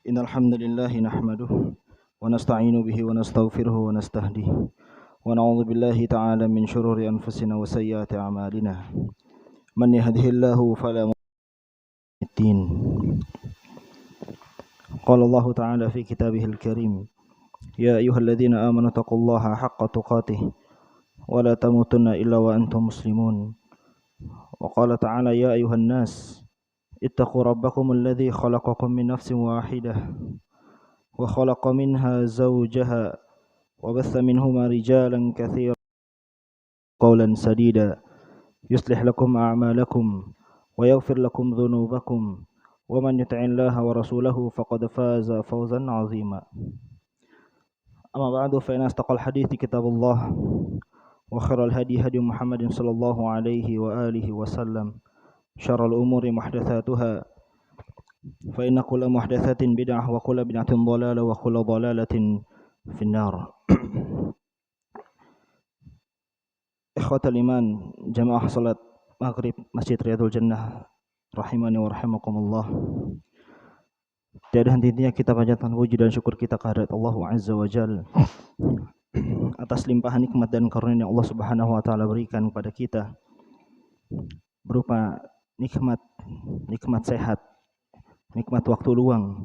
إن الحمد لله نحمده ونستعين به ونستغفره ونستهديه ونعوذ بالله تعالى من شرور أنفسنا وسيئات أعمالنا من يهده الله فلا مضل له. قال الله تعالى في كتابه الكريم يا أيها الذين آمنوا اتقوا الله حق تقاته ولا تموتن إلا وأنتم مسلمون. وقال تعالى يا أيها الناس اتقوا ربكم الذي خلقكم من نفس واحدة وخلق منها زوجها وبث منهما رجالا كثيرا قولا سديدا يصلح لكم أعمالكم ويغفر لكم ذنوبكم ومن يطع الله ورسوله فقد فاز فوزا عظيما. أما بعد فإن أصدق الحديث كتاب الله وخير الهدي هدي محمد صلى الله عليه وآله وسلم شر الأمور محدثاتها فإن كل محدثة بدعة وكل بدعة ضلالة وكل ضلالة في النار. Ikhwatal iman, jamaah salat maghrib Masjid Riyadul Jannah rahimani wa rahimakumullah. Tiada hentinya kita panjatkan puji dan syukur kita kehadirat Allah Azza wa Jalla atas limpahan nikmat dan karunia Allah Subhanahu wa taala berikan kepada kita berupa nikmat sehat, nikmat waktu luang,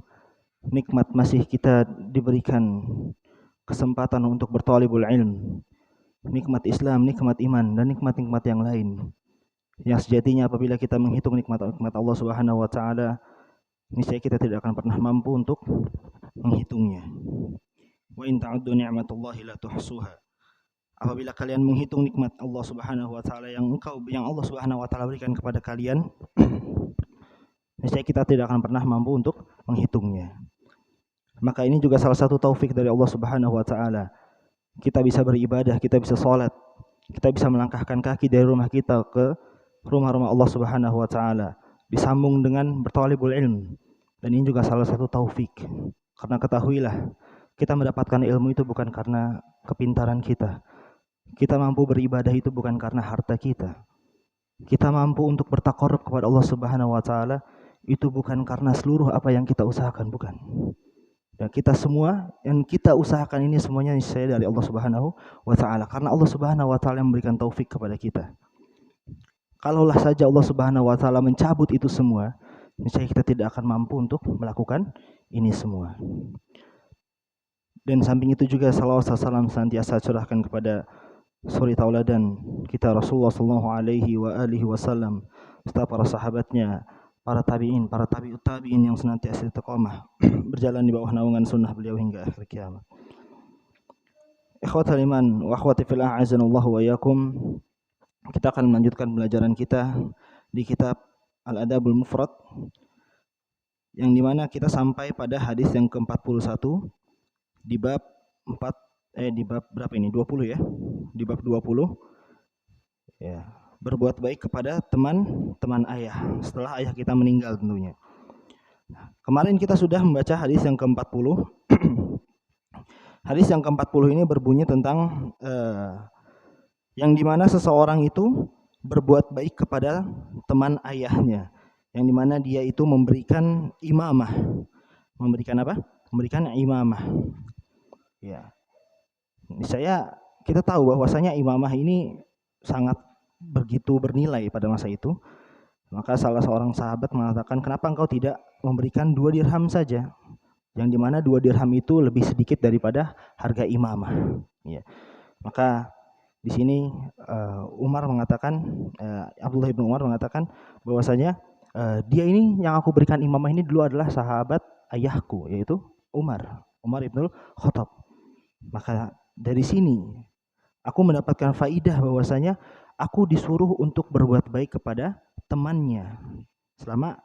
nikmat masih kita diberikan kesempatan untuk bertalibul ilm, nikmat Islam, nikmat iman, dan nikmat-nikmat yang lain yang sejatinya apabila kita menghitung nikmat-nikmat Allah Subhanahu wa taala, niscaya kita tidak akan pernah mampu untuk menghitungnya. Wa in ta'uddu ni'matallahi la tuhsuha. Apabila kalian menghitung nikmat Allah Subhanahu wa taala yang Allah Subhanahu wa taala berikan kepada kalian, niscaya kita tidak akan pernah mampu untuk menghitungnya. Maka ini juga salah satu taufik dari Allah Subhanahu wa taala. Kita bisa beribadah, kita bisa sholat, kita bisa melangkahkan kaki dari rumah kita ke rumah-rumah Allah Subhanahu wa taala, disambung dengan bertalibul ilm. Dan ini juga salah satu taufik. Karena ketahuilah, kita mendapatkan ilmu itu bukan karena kepintaran kita. Kita mampu beribadah itu bukan karena harta kita. Kita mampu untuk bertaqarrub kepada Allah Subhanahu wa taala itu bukan karena seluruh apa yang kita usahakan, bukan. Dan kita semua yang kita usahakan ini semuanya niscaya dari Allah Subhanahu wa taala, karena Allah Subhanahu wa taala yang memberikan taufik kepada kita. Kalaulah saja Allah Subhanahu wa taala mencabut itu semua, niscaya kita tidak akan mampu untuk melakukan ini semua. Dan samping itu juga salawat dan salam senantiasa curahkan kepada suri tauladan kita Rasulullah sallallahu alaihi wa alihi wasallam serta para sahabatnya, para tabi'in, para tabi'ut tabi'in yang senantiasa istiqamah berjalan di bawah naungan sunnah beliau hingga akhir kiamat. Ikhwatal iman wa akhwati fillah azanallahu wa iyyakum. Kita akan melanjutkan pembelajaran kita di kitab Al-Adabul Mufrad, yang dimana kita sampai pada hadis yang ke-41 di bab 4 di bab berapa ini? 20 ya. Di bab 20 ya, berbuat baik kepada teman ayah setelah ayah kita meninggal tentunya. Nah, kemarin kita sudah membaca hadis yang ke-40. Hadis yang ke-40 ini berbunyi tentang yang dimana seseorang itu berbuat baik kepada teman ayahnya, yang dimana dia itu memberikan imamah. Memberikan apa? Memberikan imamah. Ya. Kita tahu bahwasanya imamah ini sangat begitu bernilai pada masa itu. Maka salah seorang sahabat mengatakan, kenapa engkau tidak memberikan 2 dirham saja? Yang dimana 2 dirham itu lebih sedikit daripada harga imamah. Ya. Maka di sini Abdullah bin Umar mengatakan bahwasanya dia ini yang aku berikan imamah ini dulu adalah sahabat ayahku, yaitu Umar ibn Khattab. Maka dari sini aku mendapatkan faidah bahwasanya aku disuruh untuk berbuat baik kepada temannya selama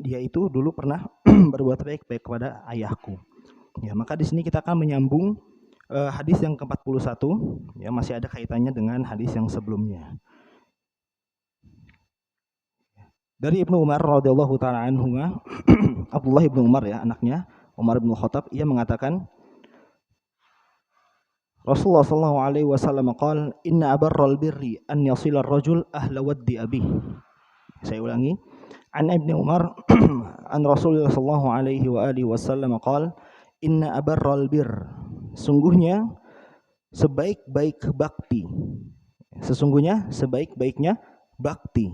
dia itu dulu pernah berbuat baik kepada ayahku. Ya, maka di sini kita akan menyambung hadis yang ke-41, ya, masih ada kaitannya dengan hadis yang sebelumnya. Dari Ibnu Umar radhiyallahu taala anhu, Abdullah bin Umar ya, anaknya Umar bin Khattab, ia mengatakan Rasulullah sallallahu alaihi wasallam qala inna abarral birri an yasila ar-rajul ahla waddi abi. Saya ulangi. An Ibnu Umar an Rasulullah sallallahu alaihi wa alihi wasallam qala inna abarral bir, sungguhnya sebaik-baik bakti, sesungguhnya sebaik-baiknya bakti.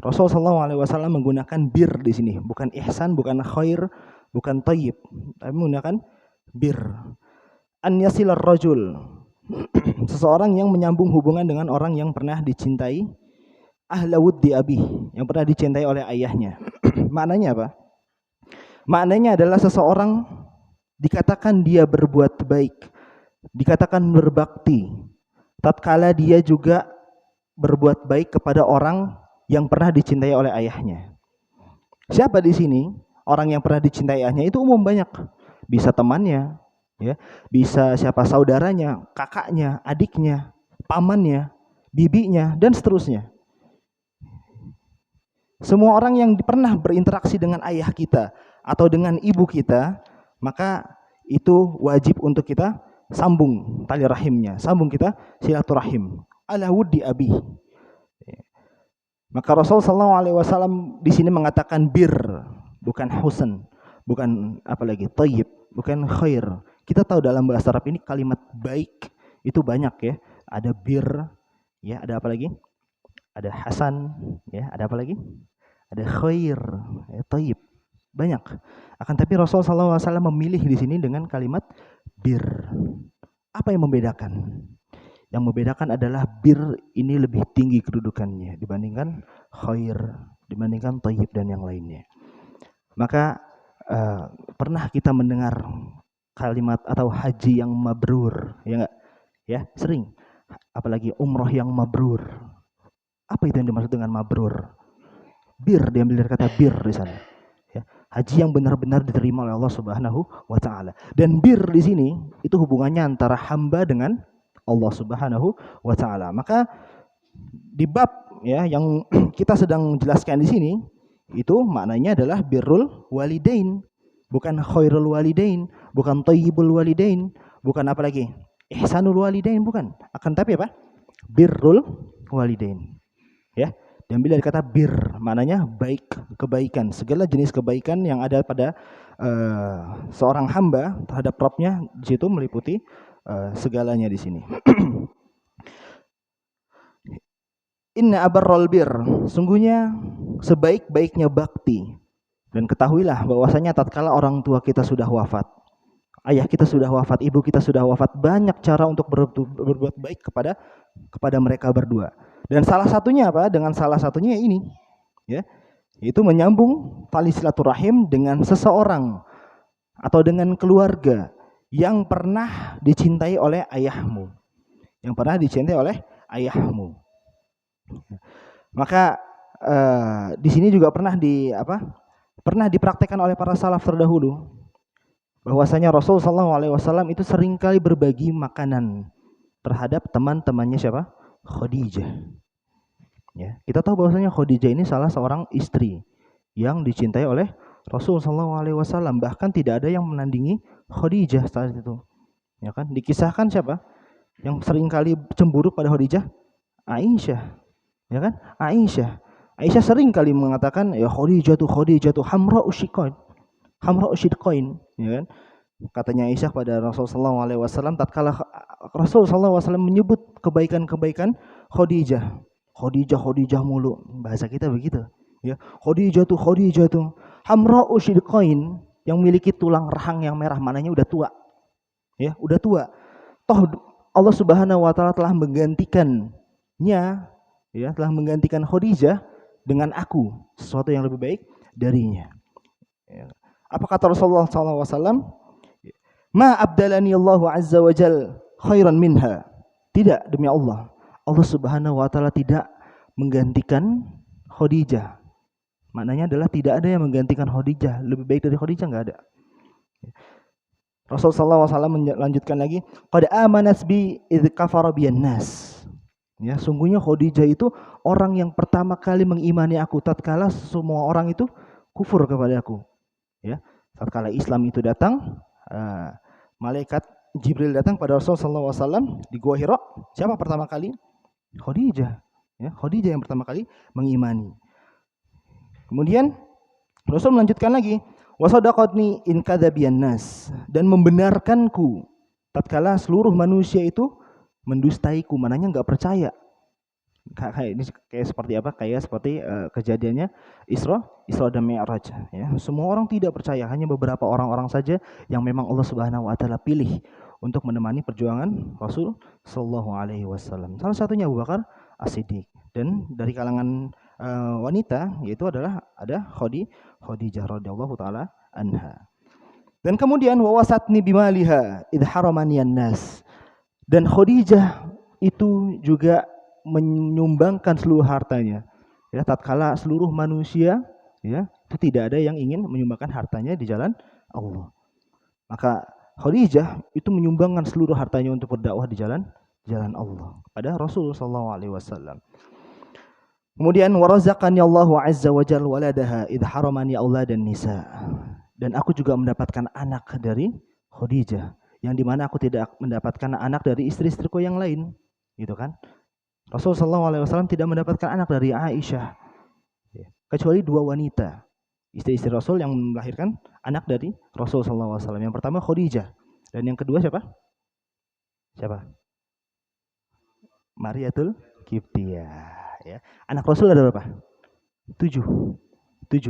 Rasul sallallahu alaihi wasallam menggunakan bir di sini, bukan ihsan, bukan khair, bukan thayyib, tapi menggunakan bir. An yasilar rajul, seseorang yang menyambung hubungan dengan orang yang pernah dicintai, ahla wuddi abih, yang pernah dicintai oleh ayahnya. Maknanya apa? Maknanya adalah seseorang dikatakan dia berbuat baik, dikatakan berbakti, tatkala dia juga berbuat baik kepada orang yang pernah dicintai oleh ayahnya. Siapa di sini orang yang pernah dicintai ayahnya? Itu umum banyak. Bisa temannya, ya, bisa siapa saudaranya, kakaknya, adiknya, pamannya, bibinya, dan seterusnya. Semua orang yang pernah berinteraksi dengan ayah kita atau dengan ibu kita, maka itu wajib untuk kita sambung tali rahimnya, sambung kita silaturahim. Ala wuddi abi. Maka Rasul sallallahu alaihi wasallam di sini mengatakan bir, bukan husn, bukan apalagi thayyib, bukan khair. Kita tahu dalam bahasa Arab ini kalimat baik itu banyak ya. Ada bir, ya, ada apa lagi? Ada hasan, ya, ada apa lagi? Ada khair, ya, thayyib. Banyak. Akan tapi Rasul sallallahu alaihi wasallam memilih di sini dengan kalimat bir. Apa yang membedakan? Yang membedakan adalah bir ini lebih tinggi kedudukannya dibandingkan khair, dibandingkan thayyib dan yang lainnya. Maka pernah kita mendengar kalimat atau haji yang mabrur, ya enggak? Ya, sering. Apalagi umroh yang mabrur. Apa itu yang dimaksud dengan mabrur? Bir, diambil dari kata bir di sana. Ya, haji yang benar-benar diterima oleh Allah Subhanahu wa taala. Dan bir di sini itu hubungannya antara hamba dengan Allah Subhanahu wa taala. Maka di bab ya yang kita sedang jelaskan di sini itu maknanya adalah birrul walidain, bukan khairul walidain, bukan thayyibul walidain, bukan apa lagi? Ihsanul walidain, bukan. Akan tapi apa? Birrul walidain. Ya, diambil dari kata bir, maknanya baik, kebaikan, segala jenis kebaikan yang ada pada seorang hamba terhadap Rabbnya, di situ meliputi segalanya di sini. Inna abarral bir, sungguhnya sebaik-baiknya bakti. Dan ketahuilah bahwasanya tatkala orang tua kita sudah wafat, ayah kita sudah wafat, ibu kita sudah wafat, banyak cara untuk berbuat baik kepada mereka berdua. Dan salah satunya apa? Dengan salah satunya ini, ya, itu menyambung tali silaturahim dengan seseorang atau dengan keluarga yang pernah dicintai oleh ayahmu, yang pernah dicintai oleh ayahmu. Maka di sini juga pernah dipraktekkan oleh para salaf terdahulu bahwasanya Rasul sallallahu alaihi wasallam itu seringkali berbagi makanan terhadap teman-temannya siapa? Khadijah. Ya, kita tahu bahwasanya Khadijah ini salah seorang istri yang dicintai oleh Rasul sallallahu alaihi wasallam, bahkan tidak ada yang menandingi Khadijah saat itu. Ya kan? Dikisahkan siapa yang seringkali cemburu pada Khadijah? Aisyah. Ya kan? Aisyah sering kali mengatakan ya Khadijah tuh hamra'u syidqain, ya kan? Katanya Aisyah pada Rasul sallallahu alaihi wasallam tatkala Rasul sallallahu alaihi wasallam menyebut kebaikan-kebaikan Khadijah mulu, bahasa kita begitu, ya. Khadijah tuh hamra'u syidqain, yang memiliki tulang rahang yang merah, mananya udah tua. Ya, udah tua. Toh Allah Subhanahu wa taala telah menggantikannya, ya, telah menggantikan Khadijah dengan aku, sesuatu yang lebih baik darinya. Ya. Apa kata Rasulullah SAW? Ma abdalani Allahu azza wa jal khairan minha. Tidak, demi Allah, Allah Subhanahu wa taala tidak menggantikan Khadijah. Maknanya adalah tidak ada yang menggantikan Khadijah, lebih baik dari Khadijah enggak ada. Rasulullah SAW melanjutkan lagi, qad amanas bi idz kafara biyan nas. Ya, sungguhnya Khadijah itu orang yang pertama kali mengimani aku tatkala semua orang itu kufur kepada aku. Ya, tatkala Islam itu datang, malaikat Jibril datang pada Rasulullah SAW di Gua Hira. Siapa pertama kali? Khadijah. Ya, Khadijah yang pertama kali mengimani. Kemudian Rasul melanjutkan lagi, wa sadaqatni in kadzabiyan nas, dan membenarkanku tatkala seluruh manusia itu mendustaiku, mananya enggak percaya. Ini kayak seperti apa? Kayak seperti kejadiannya Isra dan Mi'raj ya. Semua orang tidak percaya, hanya beberapa orang-orang saja yang memang Allah Subhanahu wa taala pilih untuk menemani perjuangan Rasul sallallahu alaihi wasallam. Salah satunya Abu Bakar As-Siddiq, dan dari kalangan wanita yaitu adalah ada Khadijah radhiyallahu taala anha. Dan kemudian wawasatni bimaliha idh haramaniyan nas. Dan Khadijah itu juga menyumbangkan seluruh hartanya. Ya, tatkala seluruh manusia ya, itu tidak ada yang ingin menyumbangkan hartanya di jalan Allah. Maka Khadijah itu menyumbangkan seluruh hartanya untuk berdakwah di jalan Allah pada Rasul sallallahu alaihi wasallam. Kemudian warazaqani Allahu azza wa jalla waladaha idh haramani auladan nisa. Dan aku juga mendapatkan anak dari Khadijah, yang dimana aku tidak mendapatkan anak dari istri-istriku yang lain, gitu kan? Rasul sallallahu alaihi wasallam tidak mendapatkan anak dari Aisyah, kecuali 2 wanita, istri-istri Rasul yang melahirkan anak dari Rasul sallallahu alaihi wasallam. Yang pertama Khadijah, dan yang kedua siapa? Mariatul Qibtiyah. Ya. Anak Rasul ada berapa? 7. 3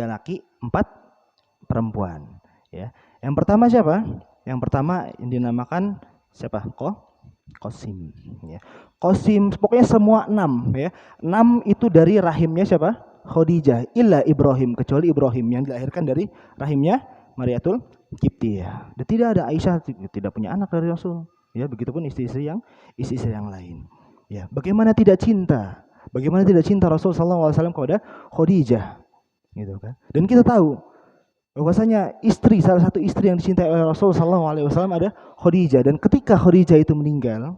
laki, 4 perempuan. Ya. Yang pertama siapa? Yang pertama yang dinamakan siapa? Qasim. Ya. Qasim, pokoknya semua 6. Ya. 6 itu dari rahimnya siapa? Khadijah. Illa Ibrahim, kecuali Ibrahim yang dilahirkan dari rahimnya Mariatul Qibtiyah. Dan tidak ada Aisyah, tidak punya anak dari Rasul. Ya, begitupun istri-istri yang lain. Ya, bagaimana tidak cinta? Bagaimana tidak cinta Rasul sallallahu alaihi wasallam kepada Khadijah? Gitu kan? Dan kita tahu bahwasanya salah satu istri yang dicintai oleh Rasul sallallahu alaihi wasallam ada Khadijah, dan ketika Khadijah itu meninggal,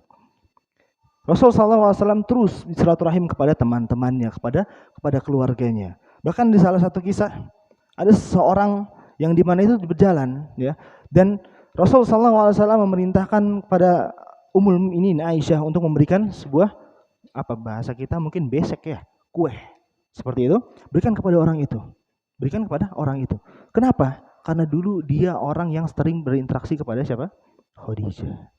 Rasul sallallahu alaihi wasallam terus silaturahim kepada teman-temannya, kepada keluarganya. Bahkan di salah satu kisah ada seseorang yang di mana itu berjalan ya, dan Rasul sallallahu alaihi wasallam memerintahkan kepada Ummul Mukminin Aisyah untuk memberikan sebuah, apa bahasa kita mungkin besek ya, kue seperti itu, berikan kepada orang itu. Kenapa? Karena dulu dia orang yang sering berinteraksi kepada siapa? Khadijah.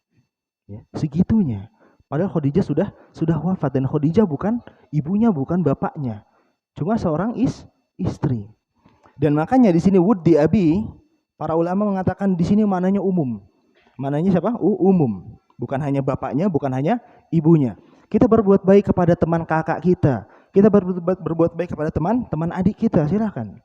Ya, segitunya. Padahal Khadijah sudah wafat, dan Khadijah bukan ibunya, bukan bapaknya, cuma seorang istri. Dan makanya di sini wuddi abi, para ulama mengatakan di sini mananya umum. Mananya siapa? Umum. Bukan hanya bapaknya, bukan hanya ibunya. Kita berbuat baik kepada teman kakak kita. Kita berbuat baik kepada teman adik kita, silakan.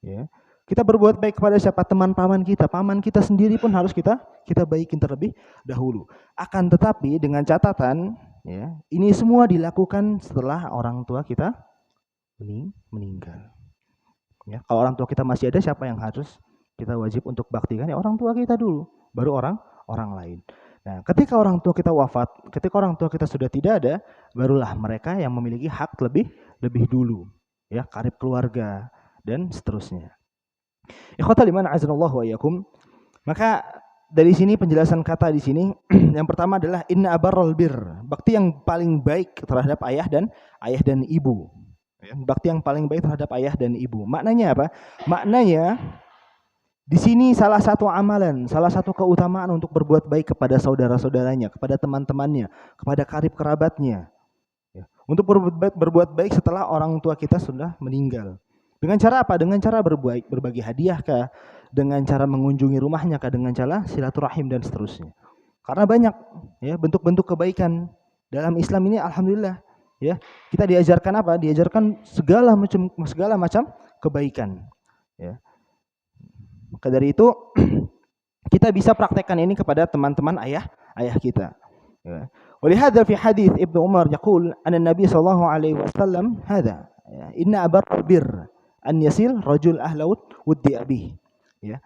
Ya. Kita berbuat baik kepada siapa? Teman paman kita. Paman kita sendiri pun harus kita baikin terlebih dahulu. Akan tetapi dengan catatan, ya, ini semua dilakukan setelah orang tua kita meninggal. Ya, kalau orang tua kita masih ada, siapa yang harus kita wajib untuk baktikan? Ya orang tua kita dulu, baru orang lain. Nah, ketika orang tua kita wafat, ketika orang tua kita sudah tidak ada, barulah mereka yang memiliki hak lebih dulu, ya, karib keluarga dan seterusnya. Ikhwatal iman azanallahu wa iyyakum. Maka dari sini penjelasan kata di sini yang pertama adalah inna abarral bir, bakti yang paling baik terhadap ayah dan ibu. Ya, bakti yang paling baik terhadap ayah dan ibu. Maknanya apa? Maknanya di sini salah satu amalan, salah satu keutamaan untuk berbuat baik kepada saudara-saudaranya, kepada teman-temannya, kepada karib kerabatnya. Ya, untuk berbuat baik setelah orang tua kita sudah meninggal. Dengan cara apa? Dengan cara berbagi hadiah kah? Dengan cara mengunjungi rumahnya kah? Dengan cara silaturahim dan seterusnya. Karena banyak ya bentuk-bentuk kebaikan dalam Islam ini, alhamdulillah. Ya, kita diajarkan apa? Diajarkan segala macam kebaikan. Ya. Maka dari itu kita bisa praktekkan ini kepada teman-teman ayah kita. Ya. Walihada fi hadis Ibnu Umar yaqul anna Nabi sallallahu alaihi wasallam hada inna abarral bir an yasil rajul ahlaut wuddi abi. Ya.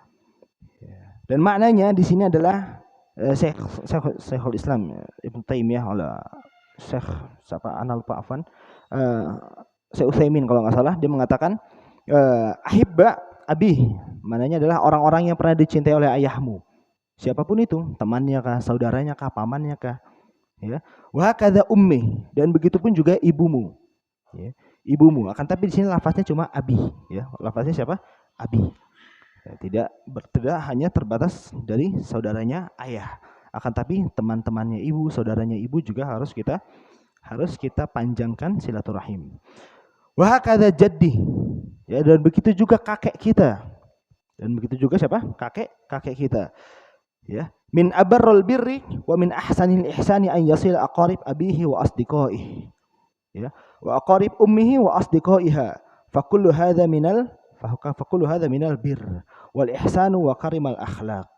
Dan maknanya di sini adalah Syekhul Islam Ibnu Taimiyah Syekh Syekh Utsaimin kalau enggak salah, dia mengatakan ahibba abi, maknanya adalah orang-orang yang pernah dicintai oleh ayahmu. Siapapun itu, temannya kah, saudaranya kah, pamannya kah. Ya. Wa kadza ummi, dan begitupun juga ibumu. Ya. ibumu. Akan tapi di sini lafaznya cuma abi, ya. Lafaznya siapa? Abi. Ya, tidak hanya terbatas dari saudaranya ayah. Akan tapi teman-temannya ibu, saudaranya ibu juga harus kita panjangkan silaturahim. Wa hakadha jaddi. Ya, dan begitu juga kakek kita. Dan begitu juga siapa? Kakek kita. Ya. Min abarrul birri wa min ahsanil ihsani an yasil aqarib abihi wa asdiqaihi. Ya. Wa aqarib ummihi wa asdiqaiha. Fakullu hadha minal birr wal ihsanu wa karimal akhlaq.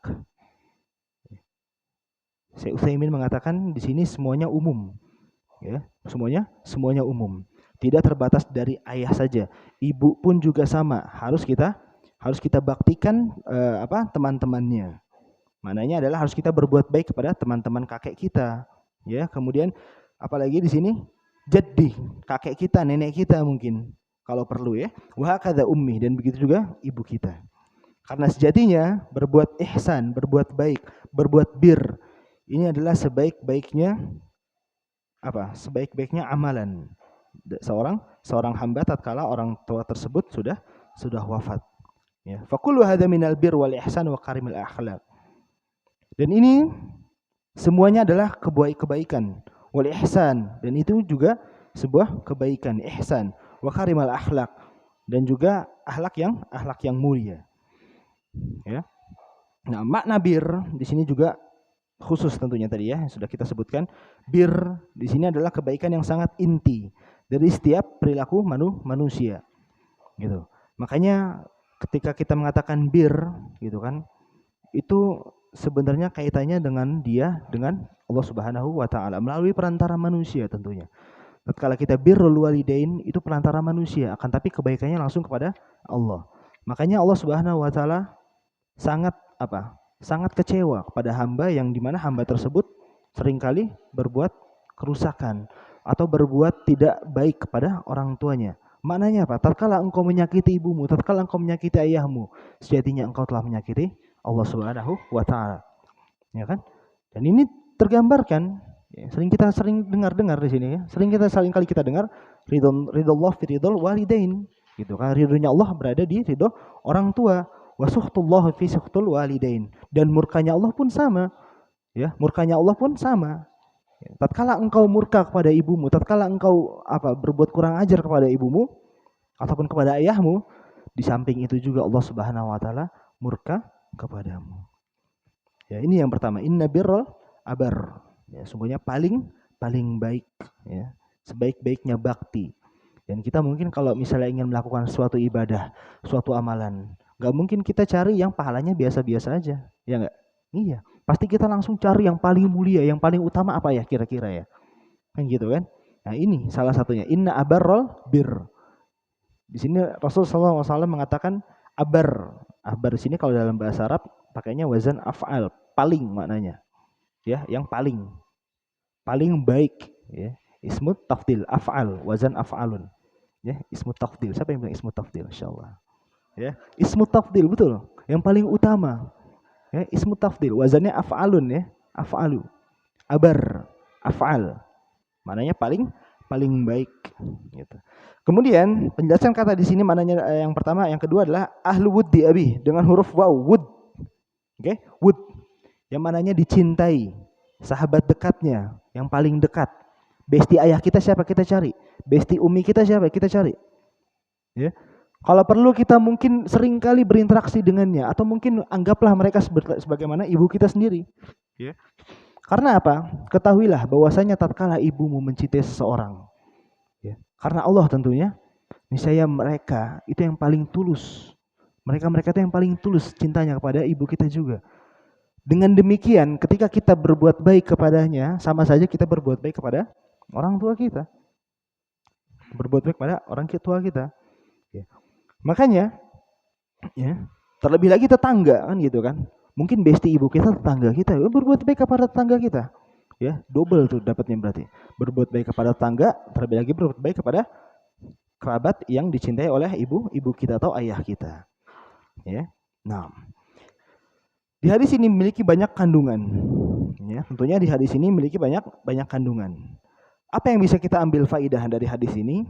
Syekh Utsaimin mengatakan di sini semuanya umum. Ya, semuanya umum. Tidak terbatas dari ayah saja. Ibu pun juga sama, harus kita baktikan teman-temannya. Maknanya adalah harus kita berbuat baik kepada teman-teman kakek kita, ya. Kemudian apalagi di sini jaddi, kakek kita, nenek kita mungkin kalau perlu, ya. Wa hakadha ummi, dan begitu juga ibu kita. Karena sejatinya berbuat ihsan, berbuat baik, berbuat bir, ini adalah sebaik-baiknya amalan seorang hamba tatkala orang tua tersebut sudah wafat. Ya. Fakullu hadza minal bir wal ihsan wa karimil akhlaq. Dan ini semuanya adalah kebaikan wal ihsan, dan itu juga sebuah kebaikan, ihsan, wa karimal akhlaq, dan juga akhlak yang mulia. Ya. Nah, makna bir di sini juga khusus tentunya tadi, ya, yang sudah kita sebutkan. Bir di sini adalah kebaikan yang sangat inti dari setiap perilaku manusia. Gitu. Makanya ketika kita mengatakan bir, gitu kan, itu sebenarnya kaitannya dengan Allah Subhanahu wa taala melalui perantara manusia tentunya. Tatkala kita birrul walidain itu perantara manusia, akan tapi kebaikannya langsung kepada Allah. Makanya Allah Subhanahu wa taala sangat kecewa kepada hamba yang dimana hamba tersebut seringkali berbuat kerusakan atau berbuat tidak baik kepada orang tuanya. Maknanya apa? Tatkala engkau menyakiti ibumu, tatkala engkau menyakiti ayahmu, sejatinya engkau telah menyakiti Allah Subhanahu wa taala. Ya kan? Dan ini tergambarkan, ya, sering dengar di sini, ya. Sering kali kita dengar ridullah fi ridul walidain, gitu kan. Ridhonya Allah berada di ridho orang tua. Wa suhtullah fi suhtul walidain, dan murkanya Allah pun sama. Ya, murkanya Allah pun sama. Tatkala engkau murka kepada ibumu, tatkala engkau berbuat kurang ajar kepada ibumu ataupun kepada ayahmu, di samping itu juga Allah Subhanahu wa taala murka kepadamu. Ya, ini yang pertama, inna birral abar. Ya, sungguhnya paling baik, ya, sebaik-baiknya bakti. Dan kita mungkin kalau misalnya ingin melakukan suatu ibadah, suatu amalan, enggak mungkin kita cari yang pahalanya biasa-biasa aja, ya enggak? Iya, pasti kita langsung cari yang paling mulia, yang paling utama apa ya kira-kira, ya. Kan gitu kan? Nah, ini salah satunya, inna abarral bir. Di sini Rasulullah SAW mengatakan abar. Abar di sini kalau dalam bahasa Arab pakainya wazan af'al, paling maknanya. Ya, yang paling baik, ya. Ismut tafdil, af'al, wazan af'alun. Ya, ismut tafdil. Siapa yang bilang ismut tafdil? Insyaallah. Ya, ismut tafdil, betul. Yang paling utama. Ya, ismut tafdil, wazannya af'alun, ya. Af'alu. Abar, af'al. Maknanya paling baik, gitu. Kemudian penjelasan kata di sini maknanya yang pertama, yang kedua adalah ahlu wuddi abi dengan huruf waw, wud. Oke, wud. Yang maknanya dicintai, sahabat dekatnya, yang paling dekat. Besti ayah kita siapa kita cari? Besti umi kita siapa kita cari? Ya. Kalau perlu kita mungkin sering kali berinteraksi dengannya, atau mungkin anggaplah mereka sebagaimana ibu kita sendiri. Ya. Karena apa? Ketahuilah bahwasanya tatkala ibumu mencintai seseorang, ya, karena Allah tentunya, niscaya mereka itu yang paling tulus. Mereka itu yang paling tulus cintanya kepada ibu kita juga. Dengan demikian, ketika kita berbuat baik kepadanya, sama saja kita berbuat baik kepada orang tua kita. Berbuat baik kepada orang tua kita. Ya. Makanya, ya, terlebih lagi tetangga kan gitu kan. Mungkin besti ibu kita tetangga kita, berbuat baik kepada tetangga kita. Ya, double tuh dapatnya berarti. Berbuat baik kepada tetangga, terlebih lagi berbuat baik kepada kerabat yang dicintai oleh ibu kita atau ayah kita. Ya. Nah, di hadis ini memiliki banyak kandungan. Ya, tentunya di hadis ini memiliki banyak kandungan. Apa yang bisa kita ambil faidah dari hadis ini?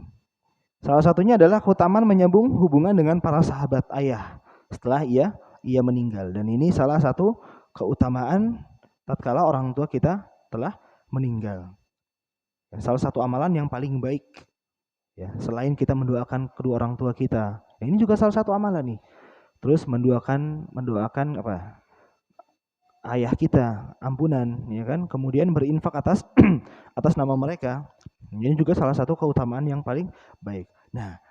Salah satunya adalah keutamaan menyambung hubungan dengan para sahabat ayah setelah ia meninggal. Dan ini salah satu keutamaan tatkala orang tua kita telah meninggal. Dan salah satu amalan yang paling baik, ya, selain kita mendoakan kedua orang tua kita. Nah, ini juga salah satu amalan nih. Terus mendoakan apa? Ayah kita, ampunan, ya kan? Kemudian berinfak atas atas nama mereka. Ini juga salah satu keutamaan yang paling baik. Nah,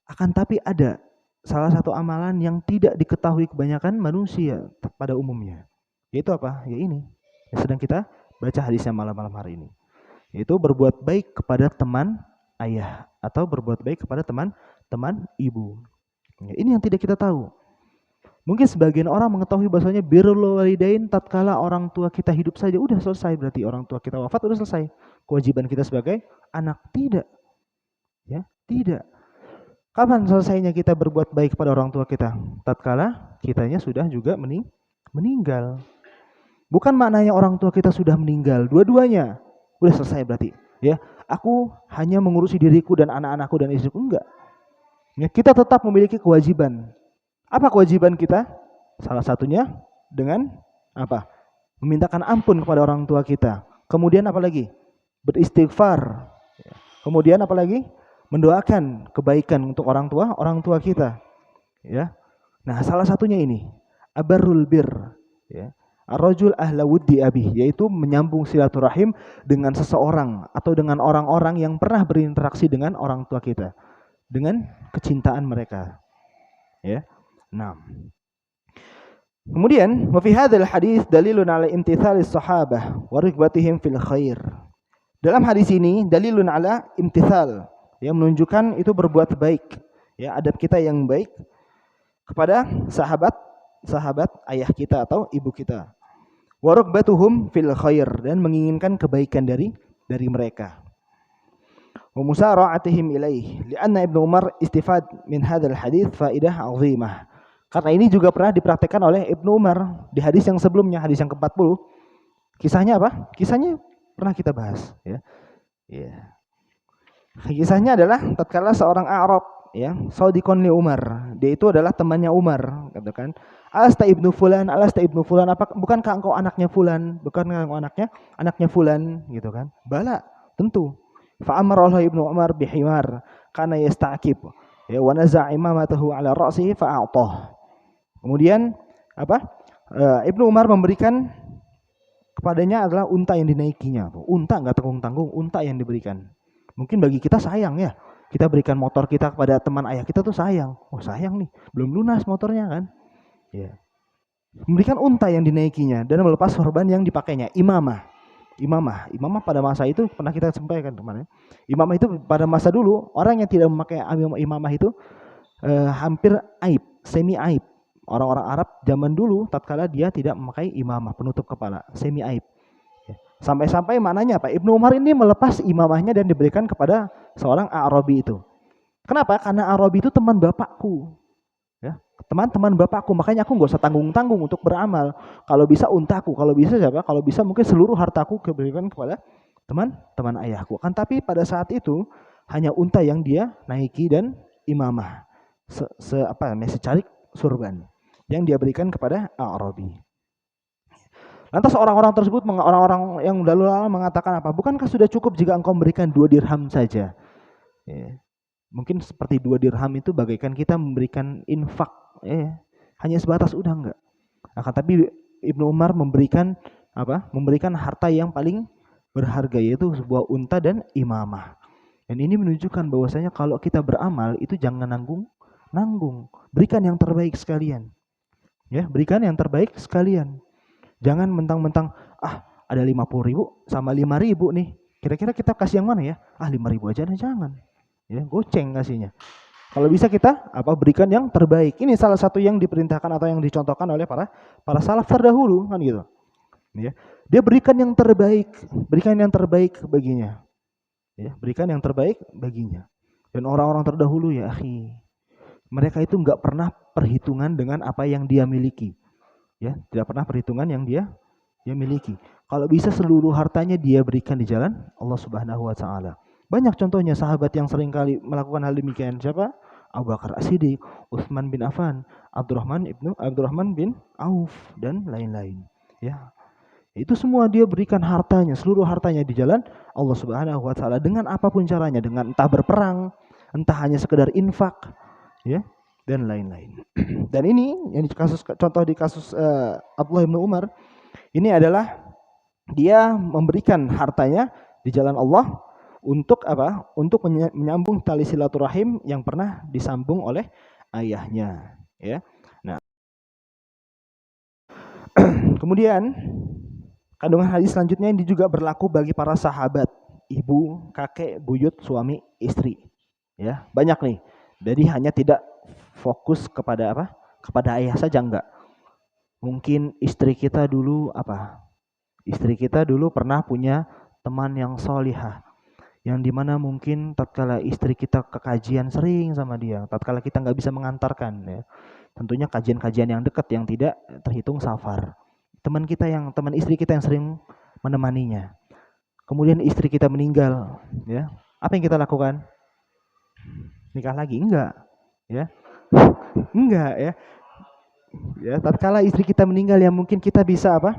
akan tapi ada salah satu amalan yang tidak diketahui kebanyakan manusia pada umumnya. Yaitu apa? Ya ini. Yang sedang kita baca hadisnya malam-malam hari ini. Yaitu berbuat baik kepada teman ayah atau berbuat baik kepada teman ibu. Ya, ini yang tidak kita tahu. Mungkin sebagian orang mengetahui bahwasanya birrul walidain tatkala orang tua kita hidup saja udah selesai, berarti orang tua kita wafat udah selesai. Kewajiban kita sebagai anak tidak. Ya, tidak. Kapan selesainya kita berbuat baik kepada orang tua kita? Tatkala kitanya sudah juga meninggal. Bukan maknanya orang tua kita sudah meninggal, dua-duanya udah selesai berarti. Ya, aku hanya mengurusi diriku dan anak-anakku dan istriku, enggak. Ya, kita tetap memiliki kewajiban. Apa kewajiban kita? Salah satunya dengan apa? Memintakan ampun kepada orang tua kita. Kemudian apa lagi? Beristighfar. Kemudian apa lagi? Mendoakan kebaikan untuk orang tua kita. Ya. Nah, salah satunya ini, abarrul bir, ya. Ar-rajul ahla wuddi abih, yaitu menyambung silaturahim dengan seseorang atau dengan orang-orang yang pernah berinteraksi dengan orang tua kita dengan kecintaan mereka. Ya. Nah. Kemudian, wa fi hadzal hadis dalilun ala imtitsalis sahabah wa rikbatihim fil khair. Dalam hadis ini dalilun ala imtitsal, yang menunjukkan itu berbuat baik, ya, adab kita yang baik kepada sahabat ayah kita atau ibu kita. Wa rikbatuhum fil khair, dan menginginkan kebaikan dari mereka. Wa musara'atihim ilaih, lianna Ibnu Umar istifad min hadzal hadis faidah 'azimah. Karena ini juga pernah dipraktekkan oleh Ibnu Umar di hadis yang sebelumnya, hadis yang ke-40. Kisahnya apa? Kisahnya pernah kita bahas, ya. Ya. Kisahnya adalah tatkala seorang Arab, ya, Sadiqon li Umar. Dia itu adalah temannya Umar, katakan, "Alasta ibnu fulan, apa bukankah engkau anaknya fulan? Bukankah engkau anaknya fulan?" gitu kan. Bala, tentu. Fa amara Ibnu Umar bihimar kana yasta'kib. Ya, wa naza'a imamatahu ala ra'sihi fa'atah. Kemudian apa? Ibnu Umar memberikan kepadanya adalah unta yang dinaikinya. Unta enggak tanggung-tanggung, unta yang diberikan. Mungkin bagi kita sayang, ya. Kita berikan motor kita kepada teman ayah kita tuh sayang. Oh, sayang nih, belum lunas motornya kan. Ya. Memberikan unta yang dinaikinya dan melepas sorban yang dipakainya. Imamah pada masa itu pernah kita sampaikan kemarin. Imamah itu pada masa dulu orang yang tidak memakai imamah itu hampir aib, semi aib. Orang-orang Arab zaman dulu tatkala dia tidak memakai imamah, penutup kepala, semi aib. Sampai-sampai maknanya apa? Ibnu Umar ini melepas imamahnya dan diberikan kepada seorang Arabi itu. Kenapa? Karena Arabi itu teman bapakku. Ya, teman-teman bapakku, makanya aku nggak usah tanggung-tanggung untuk beramal. Kalau bisa untaku, kalau bisa siapa? Kalau bisa mungkin seluruh hartaku diberikan kepada teman-teman ayahku. Kan tapi pada saat itu hanya unta yang dia naiki dan imamah, secarik surban yang dia berikan kepada Arabi. Lantas orang-orang tersebut, orang-orang yang lalu mengatakan apa? Bukankah sudah cukup jika engkau memberikan 2 dirham saja? Ya. Mungkin seperti 2 dirham itu bagaikan kita memberikan infak, hanya sebatas udah enggak. Akan tapi Ibnu Umar memberikan apa? Memberikan harta yang paling berharga, yaitu sebuah unta dan imamah. Dan ini menunjukkan bahwasanya kalau kita beramal itu jangan nanggung. Berikan yang terbaik sekalian. Ya, berikan yang terbaik sekalian. Jangan mentang-mentang ada 50.000 sama 5.000 nih. Kira-kira kita kasih yang mana ya? 5.000 aja deh, jangan. Ya, goceng kasihnya. Kalau bisa kita berikan yang terbaik. Ini salah satu yang diperintahkan atau yang dicontohkan oleh para salaf terdahulu kan gitu. Ya. Dia berikan yang terbaik baginya. Ya, berikan yang terbaik baginya. Dan orang-orang terdahulu ya akhi, mereka itu enggak pernah perhitungan dengan apa yang dia miliki. Ya, tidak pernah perhitungan yang dia miliki. Kalau bisa seluruh hartanya dia berikan di jalan Allah Subhanahu wa taala. Banyak contohnya sahabat yang sering kali melakukan hal demikian. Siapa? Abu Bakar As-Siddiq, Utsman bin Affan, Abdurrahman bin Auf dan lain-lain. Ya, itu semua dia berikan hartanya, seluruh hartanya di jalan Allah Subhanahu wa taala dengan apapun caranya, dengan entah berperang, entah hanya sekedar infak, ya, dan lain-lain. Dan ini yang contoh di kasus Abdullah bin Umar, ini adalah dia memberikan hartanya di jalan Allah untuk apa? Untuk menyambung tali silaturahim yang pernah disambung oleh ayahnya, ya. Nah, kemudian kandungan hadis selanjutnya ini juga berlaku bagi para sahabat, ibu, kakek, buyut, suami, istri. Ya, banyak nih. Jadi hanya tidak fokus kepada apa? Kepada ayah saja enggak. Mungkin istri kita dulu apa? Istri kita dulu pernah punya teman yang solihah, yang dimana mungkin tatkala istri kita ke kajian sering sama dia, tatkala kita nggak bisa mengantarkan, ya, tentunya kajian-kajian yang dekat yang tidak terhitung safar, teman istri kita yang sering menemaninya, kemudian istri kita meninggal, ya, apa yang kita lakukan? Nikah lagi? Enggak, ya. Enggak, ya. Ya, tatkala istri kita meninggal, yang mungkin kita bisa apa?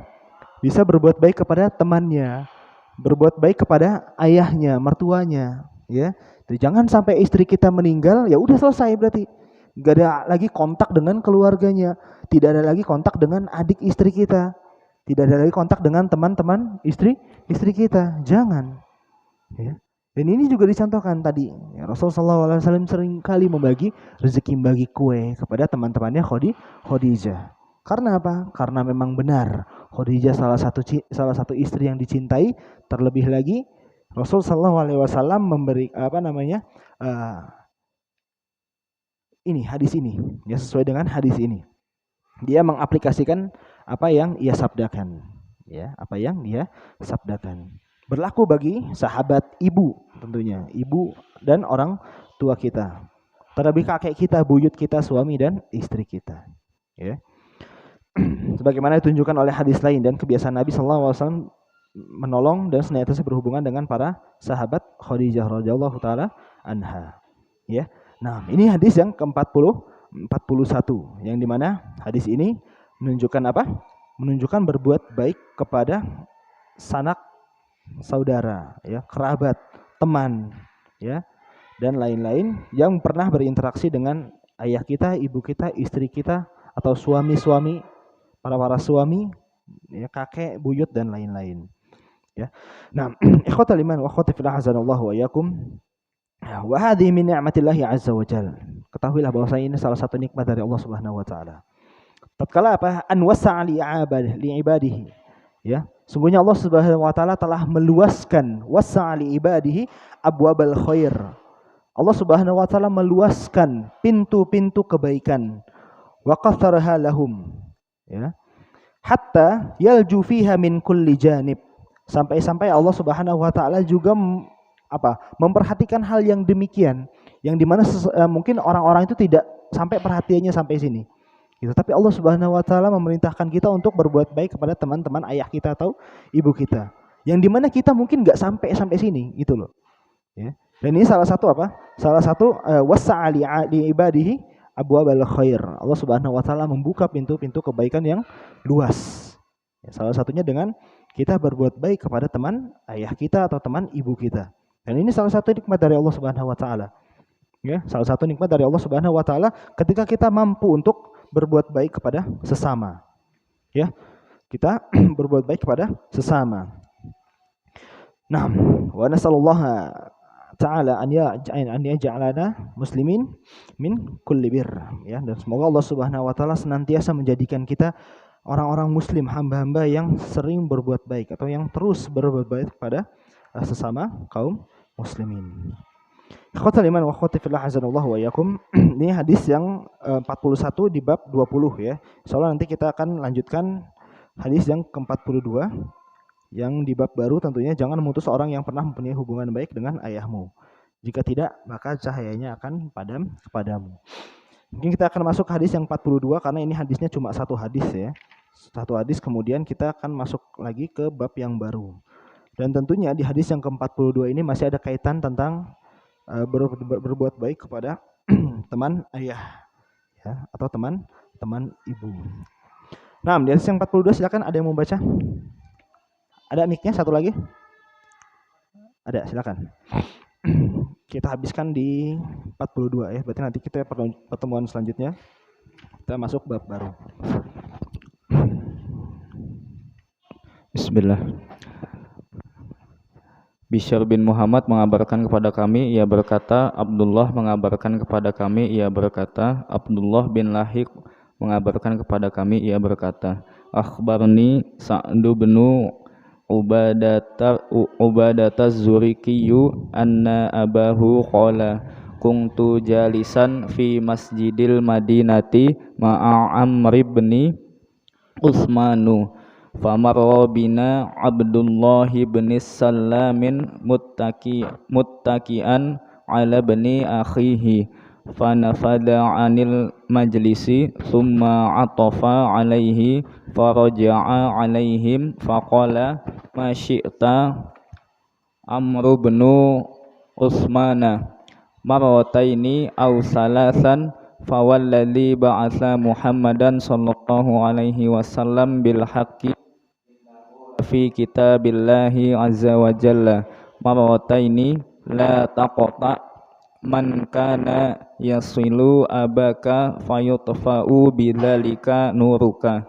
Bisa berbuat baik kepada temannya, berbuat baik kepada ayahnya, mertuanya, ya. Jadi jangan sampai istri kita meninggal, ya udah selesai berarti. Gak ada lagi kontak dengan keluarganya, tidak ada lagi kontak dengan adik istri kita, tidak ada lagi kontak dengan teman-teman istri kita. Jangan. Ya. Dan ini juga dicontohkan tadi. Ya, Rasulullah SAW sering kali membagi rezeki, bagi kue kepada teman-temannya Khadijah. Karena apa? Karena memang benar Khadijah salah satu istri yang dicintai. Terlebih lagi Rasul SAW memberi hadis ini, ya, sesuai dengan hadis ini. Dia mengaplikasikan apa yang ia sabdakan, ya, apa yang dia sabdakan. Berlaku bagi sahabat, ibu, tentunya ibu dan orang tua kita. Terlebih kakek kita, buyut kita, suami dan istri kita, ya. Sebagaimana ditunjukkan oleh hadis lain dan kebiasaan Nabi SAW menolong dan senantiasa berhubungan dengan para sahabat Khadijah radhiyallahu taala anha, ya. Nah, ini hadis yang ke-41 yang dimana hadis ini menunjukkan apa? Menunjukkan berbuat baik kepada sanak saudara, ya, kerabat, teman, ya, dan lain-lain yang pernah berinteraksi dengan ayah kita, ibu kita, istri kita, atau suami-suami, para suami, ya, kakek, buyut dan lain-lain, ya. Nah, ikhwatal iman wa akhwati fillah azanallahu wa iyyakum. Wa hadhihi min ni'matillahi azza wa jalla. Ketahuilah bahwa ini salah satu nikmat dari Allah Subhanahu wa taala. Tatkala apa? An wasa'a li ibadihi. Ya, sungguhnya Allah Subhanahu wa taala telah meluaskan wasa'a li ibadihi abwabal khair. Allah Subhanahu wa taala meluaskan pintu-pintu kebaikan. Wa qatharaha lahum. Ya. Hatta yalju fiha min kulli janib. Sampai-sampai Allah Subhanahu wa taala juga memperhatikan hal yang demikian, yang dimana mungkin orang-orang itu tidak sampai perhatiannya sampai sini, gitu. Tapi Allah Subhanahu wa taala memerintahkan kita untuk berbuat baik kepada teman-teman ayah kita atau ibu kita, yang dimana kita mungkin nggak sampai sini, gitu loh, ya. Dan ini salah satu wasa'a li ibadihi abwabal khair. Allah Subhanahu wa taala membuka pintu-pintu kebaikan yang luas, ya, salah satunya dengan kita berbuat baik kepada teman ayah kita atau teman ibu kita. Dan ini salah satu nikmat dari Allah Subhanahu wa taala. Ya, salah satu nikmat dari Allah Subhanahu wa taala ketika kita mampu untuk berbuat baik kepada sesama. Ya. Kita berbuat baik kepada sesama. Nah, wa nasallallahu ta'ala an yaj'alana muslimin min kulli bir, ya. Dan semoga Allah Subhanahu wa taala senantiasa menjadikan kita orang-orang muslim, hamba-hamba yang sering berbuat baik atau yang terus berbuat baik kepada sesama kaum muslimin. Ikhwatal iman wa akhwati fillah azanallahu wa iyyakum. Ini hadis yang 41 di bab 20, ya. Insyaallah nanti kita akan lanjutkan hadis yang ke-42 yang di bab baru, tentunya jangan memutus orang yang pernah mempunyai hubungan baik dengan ayahmu. Jika tidak, maka cahayanya akan padam kepadamu. Mungkin kita akan masuk hadis yang 42 karena ini hadisnya cuma satu hadis, ya. Satu hadis, kemudian kita akan masuk lagi ke bab yang baru. Dan tentunya di hadis yang ke-42 ini masih ada kaitan tentang berbuat baik kepada teman ayah, ya, atau teman ibu. Nah, di hadis yang 42 silakan, ada yang mau baca? Ada mic-nya satu lagi? Ada, silakan. Kita habiskan di 42 ya. Berarti nanti kita pertemuan selanjutnya kita masuk bab baru. Bismillah. Bishr bin Muhammad mengabarkan kepada kami, ia berkata, Abdullah mengabarkan kepada kami, ia berkata, Abdullah bin Lahiq mengabarkan kepada kami, ia berkata, Akhbarni Sa'du bin Ubadata Zurikiyu anna abahu qala kuntu jalisan fi masjidil madinati ma'a Amr bin Utsmanu famarra bina Abdullah bin Salamin muttakian ala bani akhihi fanafada anil majlisi thumma atafa alaihi faraja'a alaihim faqala ma syi'ta Amr bin Utsmana marrataini aw salasan fawalladzi ba'atsa Muhammadan sallallahu alaihi wasallam bil haqqi fi kitabillahi azza wa jalla marrataini la taqta man kana yasilu abaka fayutfa'u bidzalika nuruka.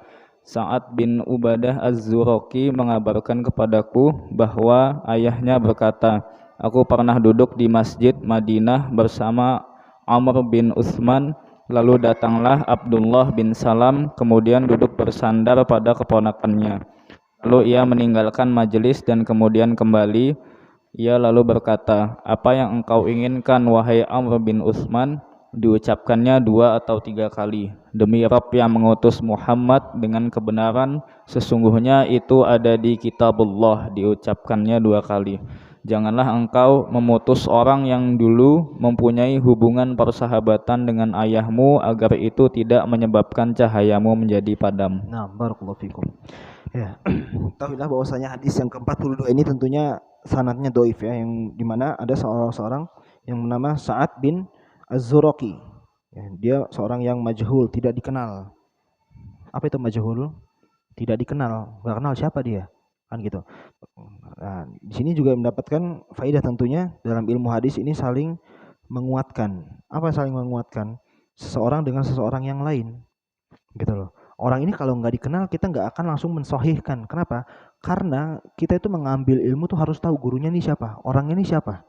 Sa'ad bin Ubadah Az-Zuraki mengabarkan kepadaku bahwa ayahnya berkata, aku pernah duduk di Masjid Madinah bersama Amr bin Utsman, lalu datanglah Abdullah bin Salam, kemudian duduk bersandar pada keponakannya. Lalu ia meninggalkan majelis dan kemudian kembali. Ia lalu berkata, apa yang engkau inginkan wahai Amr bin Utsman? Diucapkannya 2 atau 3 kali. Demi Rabb yang mengutus Muhammad dengan kebenaran, sesungguhnya itu ada di kitabullah. Diucapkannya 2 kali. Janganlah engkau memutus orang yang dulu mempunyai hubungan persahabatan dengan ayahmu agar itu tidak menyebabkan cahayamu menjadi padam. Nah, barakallahu fikum. Ya, tahuilah bahwasanya hadis yang ke-42 ini tentunya sanadnya dhaif ya, yang dimana ada seorang yang bernama Sa'ad bin Az-Zuraki. Ya, dia seorang yang majhul, tidak dikenal. Apa itu majhul? Tidak dikenal. Enggak kenal siapa dia. Kan gitu. Nah, di sini juga mendapatkan faedah tentunya dalam ilmu hadis ini saling menguatkan. Apa saling menguatkan? Seseorang dengan seseorang yang lain. Gitu loh. Orang ini kalau nggak dikenal kita nggak akan langsung mensahihkan. Kenapa? Karena kita itu mengambil ilmu tuh harus tahu gurunya ini siapa, orangnya ini siapa,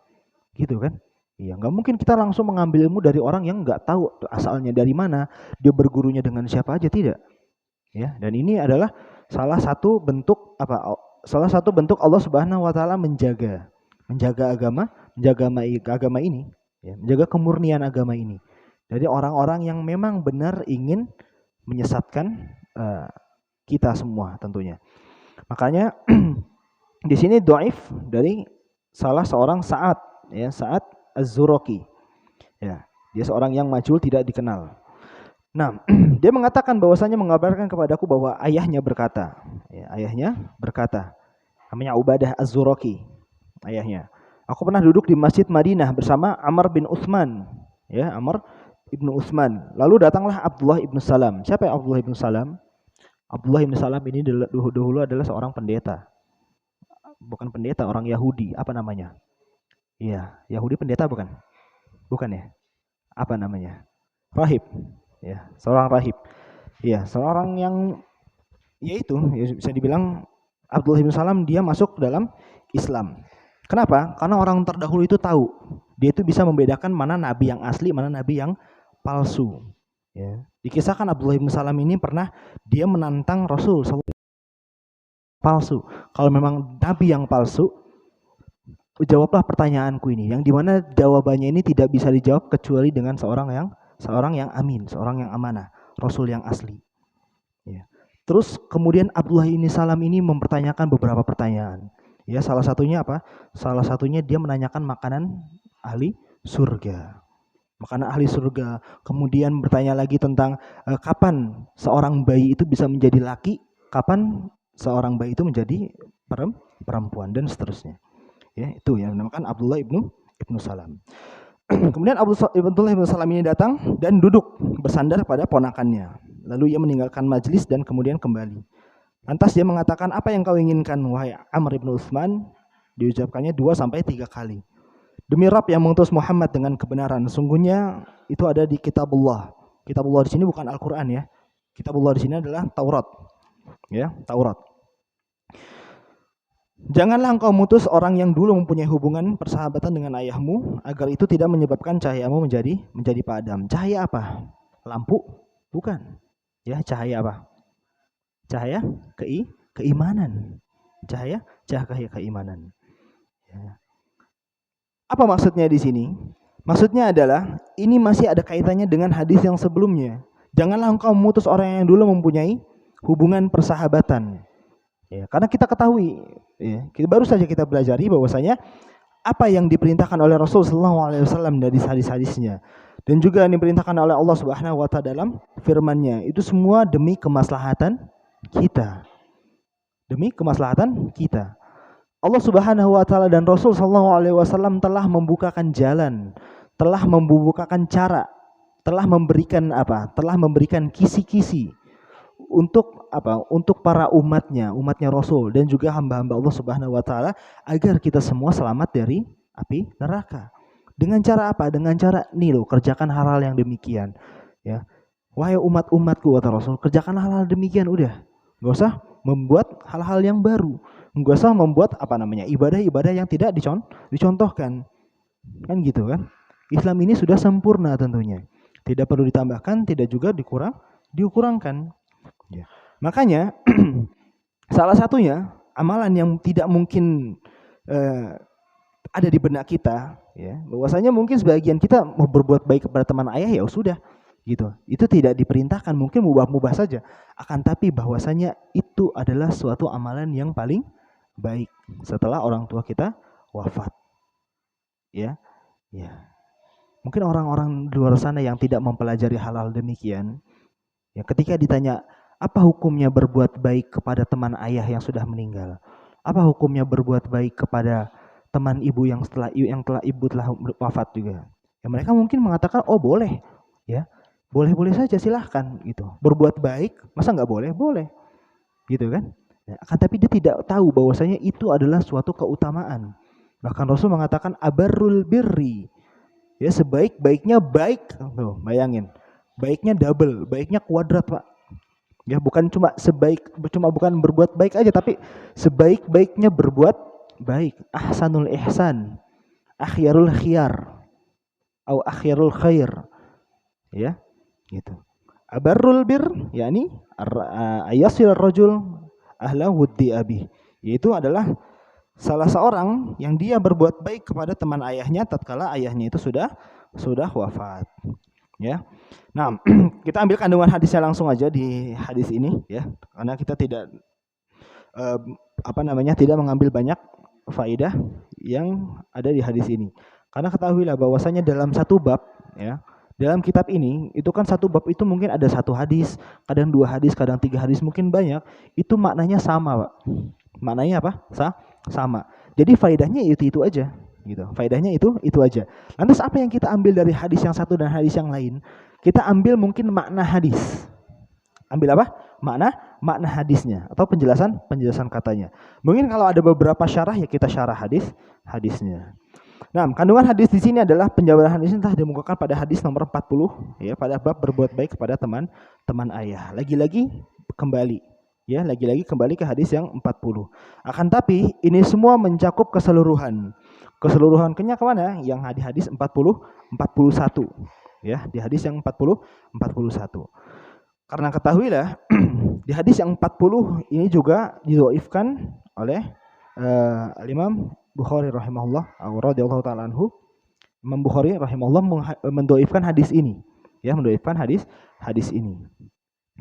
gitu kan? Iya, nggak mungkin kita langsung mengambil ilmu dari orang yang nggak tahu asalnya dari mana, dia bergurunya dengan siapa aja, tidak. Ya, dan ini adalah salah satu bentuk Salah satu bentuk Allah Subhanahu Wa Taala menjaga agama ini, ya, menjaga kemurnian agama ini. Jadi orang-orang yang memang benar ingin menyesatkan kita semua tentunya. Makanya di sini dhaif dari salah seorang Sa'ad, ya, Sa'ad Az-Zuraki. Ya, dia seorang yang majhul, tidak dikenal. Nah, dia mengatakan bahwasanya mengabarkan kepadaku bahwa ayahnya berkata, ya, ayahnya berkata, namanya Ubadah Az-Zuraki, ayahnya. Aku pernah duduk di Masjid Madinah bersama Amr bin Utsman, ya, Amr Ibnu Utsman. Lalu datanglah Abdullah ibnu Salam. Siapa yang Abdullah ibnu Salam? Abdullah ibnu Salam ini dahulu adalah seorang pendeta. Bukan pendeta, orang Yahudi. Apa namanya? Iya, Yahudi pendeta bukan? Bukan ya? Apa namanya? Rahib. Ya, seorang rahib. Iya, seorang yang yaitu bisa dibilang Abdullah ibnu Salam dia masuk dalam Islam. Kenapa? Karena orang terdahulu itu tahu. Dia itu bisa membedakan mana nabi yang asli, mana nabi yang palsu. Ya. Dikisahkan Abdullah bin Salam ini pernah dia menantang Rasul palsu. Kalau memang nabi yang palsu, jawablah pertanyaanku ini. Yang dimana jawabannya ini tidak bisa dijawab kecuali dengan seorang yang amin, seorang yang amanah, Rasul yang asli. Ya. Terus kemudian Abdullah bin Salam ini mempertanyakan beberapa pertanyaan. Ya, salah satunya apa? Salah satunya dia menanyakan makanan ahli surga. Makanan ahli surga. Kemudian bertanya lagi tentang kapan seorang bayi itu bisa menjadi laki, kapan seorang bayi itu menjadi perempuan dan seterusnya. Ya, itu yang dinamakan Abdullah ibnu Salam. Kemudian Abdullah ibnu Salam ini datang dan duduk bersandar pada ponakannya. Lalu ia meninggalkan majlis dan kemudian kembali. Lantas dia mengatakan, apa yang kau inginkan wahai Amr ibnu Utsman? Diucapkannya 2-3 kali. Demi Rabb yang mengutus Muhammad dengan kebenaran, sungguhnya itu ada di Kitabullah. Kitabullah di sini bukan Al-Qur'an ya. Kitabullah di sini adalah Taurat. Ya, Taurat. Janganlah engkau mutus orang yang dulu mempunyai hubungan persahabatan dengan ayahmu, agar itu tidak menyebabkan cahayamu menjadi padam. Cahaya apa? Lampu? Bukan. Ya, cahaya apa? Cahaya keimanan. Cahaya keimanan. Ya. Apa maksudnya di sini? Maksudnya adalah ini masih ada kaitannya dengan hadis yang sebelumnya. Janganlah engkau memutus orang yang dulu mempunyai hubungan persahabatan. Ya, karena kita ketahui, ya, baru saja kita pelajari bahwasanya apa yang diperintahkan oleh Rasulullah SAW dari hadis-hadisnya dan juga yang diperintahkan oleh Allah Subhanahu Wa Taala dalam firman-Nya, itu semua demi kemaslahatan kita. Demi kemaslahatan kita. Allah Subhanahu Wa Taala dan Rasul SAW telah membukakan jalan, telah membukakan cara, telah memberikan apa? Telah memberikan kisi-kisi untuk apa? Untuk para umatnya Rasul dan juga hamba-hamba Allah Subhanahu Wa Taala agar kita semua selamat dari api neraka. Dengan cara apa? Dengan cara nih loh, kerjakan hal-hal yang demikian. Ya, wahai umat-umatku kata Rasul, kerjakan hal-hal demikian udah. Gak usah membuat hal-hal yang baru. Gak usah membuat ibadah-ibadah yang tidak dicontohkan. Kan gitu kan? Islam ini sudah sempurna tentunya. Tidak perlu ditambahkan, tidak juga dikurangkan. Ya. Makanya salah satunya amalan yang tidak mungkin ada di benak kita, ya, bahwasanya mungkin sebagian kita mau berbuat baik kepada teman ayah ya sudah, gitu. Itu tidak diperintahkan, mungkin mubah-mubah saja. Akan tapi bahwasanya itu adalah suatu amalan yang paling baik setelah orang tua kita wafat. Ya. Mungkin orang-orang di luar sana yang tidak mempelajari hal-hal demikian, ya, ketika ditanya apa hukumnya berbuat baik kepada teman ayah yang sudah meninggal, apa hukumnya berbuat baik kepada teman ibu yang ibu telah wafat juga, ya mereka mungkin mengatakan oh boleh, ya boleh saja silahkan gitu, berbuat baik masa nggak boleh gitu kan, ya, akan tapi dia tidak tahu bahwasanya itu adalah suatu keutamaan. Bahkan Rasul mengatakan abarrul birri, ya sebaik-baiknya baik. Tuh, bayangin, baiknya double, baiknya kuadrat Pak. Ya bukan bukan berbuat baik aja, tapi sebaik-baiknya berbuat baik. Ahsanul ihsan, akhyarul khiyar, atau akhyarul khair. Ya, gitu. Abarrul bir, yakni ayasil rajul ahla wuddi abi. Yaitu adalah salah seorang yang dia berbuat baik kepada teman ayahnya tatkala ayahnya itu sudah wafat. Ya. Nah, kita ambil kandungan hadisnya langsung aja di hadis ini ya, karena kita tidak tidak mengambil banyak faedah yang ada di hadis ini. Karena ketahuilah bahwasanya dalam satu bab ya, dalam kitab ini itu kan satu bab itu mungkin ada satu hadis, kadang 2 hadis, kadang 3 hadis, mungkin banyak, itu maknanya sama, Pak. Maknanya apa? Sama. Jadi faedahnya itu aja gitu. Faedahnya itu aja. Lantas apa yang kita ambil dari hadis yang satu dan hadis yang lain? Kita ambil mungkin makna hadis. Ambil apa? Makna hadisnya atau penjelasan katanya. Mungkin kalau ada beberapa syarah ya kita syarah hadisnya. Nah, kandungan hadis di sini adalah penjabaran hadis ini telah dimukakan pada hadis nomor 40 ya, pada bab berbuat baik kepada teman ayah. Lagi-lagi kembali ke hadis yang 40. Akan tapi ini semua mencakup keseluruhan. Keseluruhannya kemana? Yang hadis 41 ya, di hadis yang 41. Karena ketahuilah di hadis yang 40 ini juga didhaifkan oleh Imam Bukhari rahimahullah radhiyallahu taala anhu. Imam Bukhari rahimahullah mendhaifkan hadis ini ya, mendhaifkan hadis ini.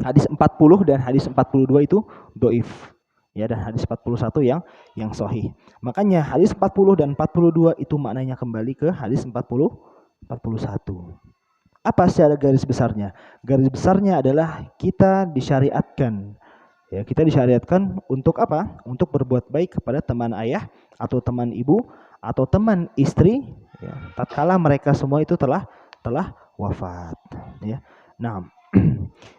Hadis 40 dan hadis 42 itu dhaif. Ya, dan hadis 41 yang sahih. Makanya hadis 40 dan 42 itu maknanya kembali ke hadis 41. Apa secara garis besarnya? Garis besarnya adalah kita disyariatkan Ya, kita disyariatkan untuk apa? Untuk berbuat baik kepada teman ayah atau teman ibu atau teman istri, ya, tatkala mereka semua itu telah wafat. Ya. Nah,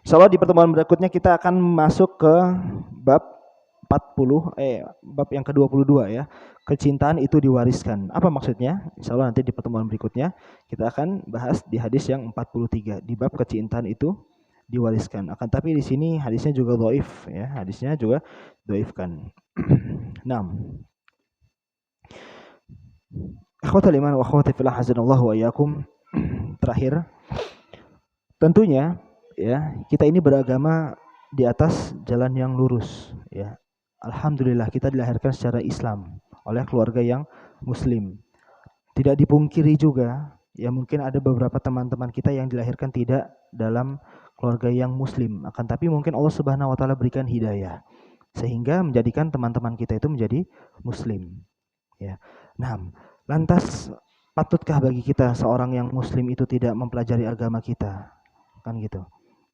insyaallah di pertemuan berikutnya kita akan masuk ke bab 40 bab yang ke-22 ya. Kecintaan itu diwariskan. Apa maksudnya? Insyaallah nanti di pertemuan berikutnya kita akan bahas di hadis yang 43 di bab kecintaan itu diwariskan. Akan tapi di sini hadisnya juga dhaif ya. Hadisnya juga dhaifkan. 6. Akhwatul iman wa akhwati fillah hazanallahu wa iyyakum. Terakhir, tentunya ya, kita ini beragama di atas jalan yang lurus ya. Alhamdulillah kita dilahirkan secara Islam oleh keluarga yang muslim. Tidak dipungkiri juga ya, mungkin ada beberapa teman-teman kita yang dilahirkan tidak dalam keluarga yang muslim, akan tapi mungkin Allah Subhanahu wa taala berikan hidayah sehingga menjadikan teman-teman kita itu menjadi muslim ya. Nah, lantas patutkah bagi kita seorang yang muslim itu tidak mempelajari agama kita? Kan gitu.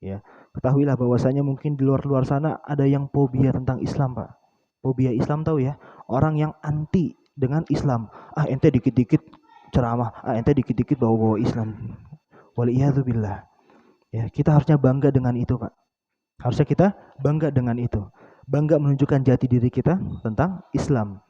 Ya, ketahuilah bahwasanya mungkin di luar-luar sana ada yang fobia tentang Islam, Pak. Fobia Islam tahu ya? Orang yang anti dengan Islam. Ah, ente dikit-dikit ceramah, ah ente dikit-dikit bawa-bawa Islam. Waliyadzubillah. Ya, kita harusnya bangga dengan itu, Pak. Harusnya kita bangga dengan itu. Bangga menunjukkan jati diri kita tentang Islam.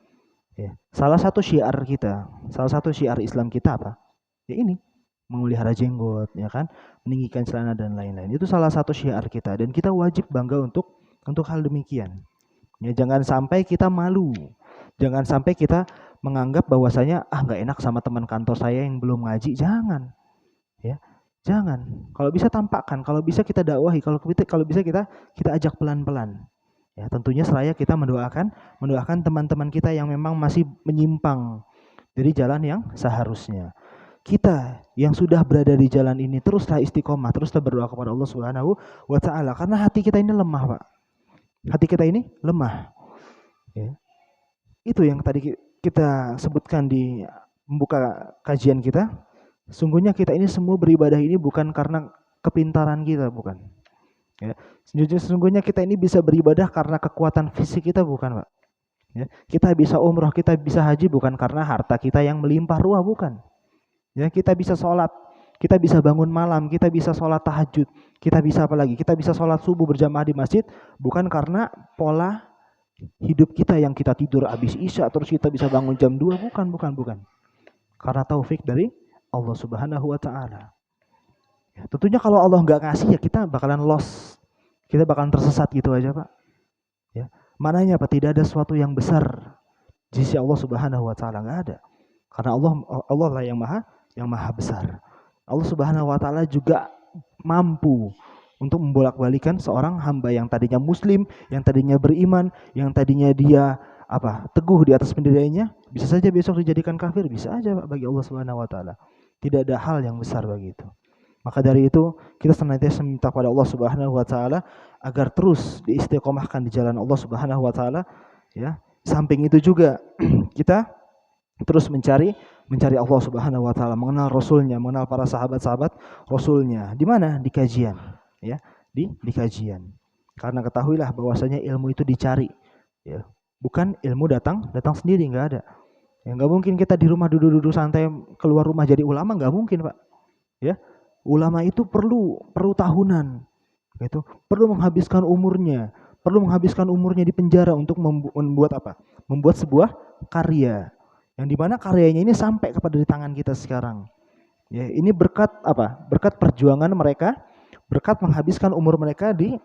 Ya. Salah satu syiar kita, salah satu syiar Islam kita apa? Ya ini, memelihara jenggot, ya kan, meninggikan celana dan lain-lain. Itu salah satu syiar kita dan kita wajib bangga untuk hal demikian. Ya, jangan sampai kita malu. Jangan sampai kita menganggap bahwasanya nggak enak sama teman kantor saya yang belum ngaji. Jangan. Ya. Jangan. Kalau bisa tampakkan, kalau bisa kita dakwahi, kalau bisa kita ajak pelan-pelan. Ya, tentunya seraya kita mendoakan teman-teman kita yang memang masih menyimpang dari jalan yang seharusnya. Kita yang sudah berada di jalan ini teruslah istiqomah, teruslah berdoa kepada Allah Subhanahu wa taala karena hati kita ini lemah, Pak. Hati kita ini lemah. Ya. Itu yang tadi kita sebutkan di membuka kajian kita. Sungguhnya kita ini semua beribadah ini bukan karena kepintaran kita, bukan. Ya. Sesungguhnya kita ini bisa beribadah karena kekuatan fisik kita, bukan, Pak. Ya. Kita bisa umroh, kita bisa haji bukan karena harta kita yang melimpah ruah, bukan. Ya, kita bisa sholat, kita bisa bangun malam, kita bisa sholat tahajud, kita bisa apa lagi? Kita bisa sholat subuh berjamaah di masjid, bukan karena pola hidup kita yang kita tidur habis isya terus kita bisa bangun jam 2, bukan. Karena taufik dari Allah Subhanahu wa taala. Ya, tentunya kalau Allah nggak ngasih ya kita bakalan lost. Kita bakalan tersesat gitu aja, Pak. Ya. Mananya Pak, tidak ada sesuatu yang besar di sisi Allah Subhanahu wa taala, nggak ada. Karena Allah lah yang maha besar. Allah Subhanahu wa taala juga mampu untuk membolak-balikan seorang hamba yang tadinya muslim, yang tadinya beriman, yang tadinya dia teguh di atas pendiriannya, bisa saja besok dijadikan kafir, bisa aja Pak, bagi Allah Subhanahu wa taala. Tidak ada hal yang besar bagi itu. Maka dari itu kita senantiasa minta kepada Allah Subhanahu wa taala agar terus diistiqomahkan di jalan Allah Subhanahu wa taala ya. Samping itu juga kita terus mencari Allah Subhanahu wa taala, mengenal Rasulnya, mengenal para sahabat-sahabat Rasulnya. Di mana? Di kajian, ya. Di kajian. Karena ketahuilah bahwasanya ilmu itu dicari, ya. Bukan ilmu datang sendiri, enggak ada. Ya enggak mungkin kita di rumah duduk-duduk santai keluar rumah jadi ulama, enggak mungkin, Pak. Ya. Ulama itu perlu tahunan. Gitu. Perlu menghabiskan umurnya di penjara untuk membuat apa? Membuat sebuah karya yang dimana karyanya ini sampai kepada di tangan kita sekarang. Ya, ini berkat apa? Berkat perjuangan mereka, berkat menghabiskan umur mereka di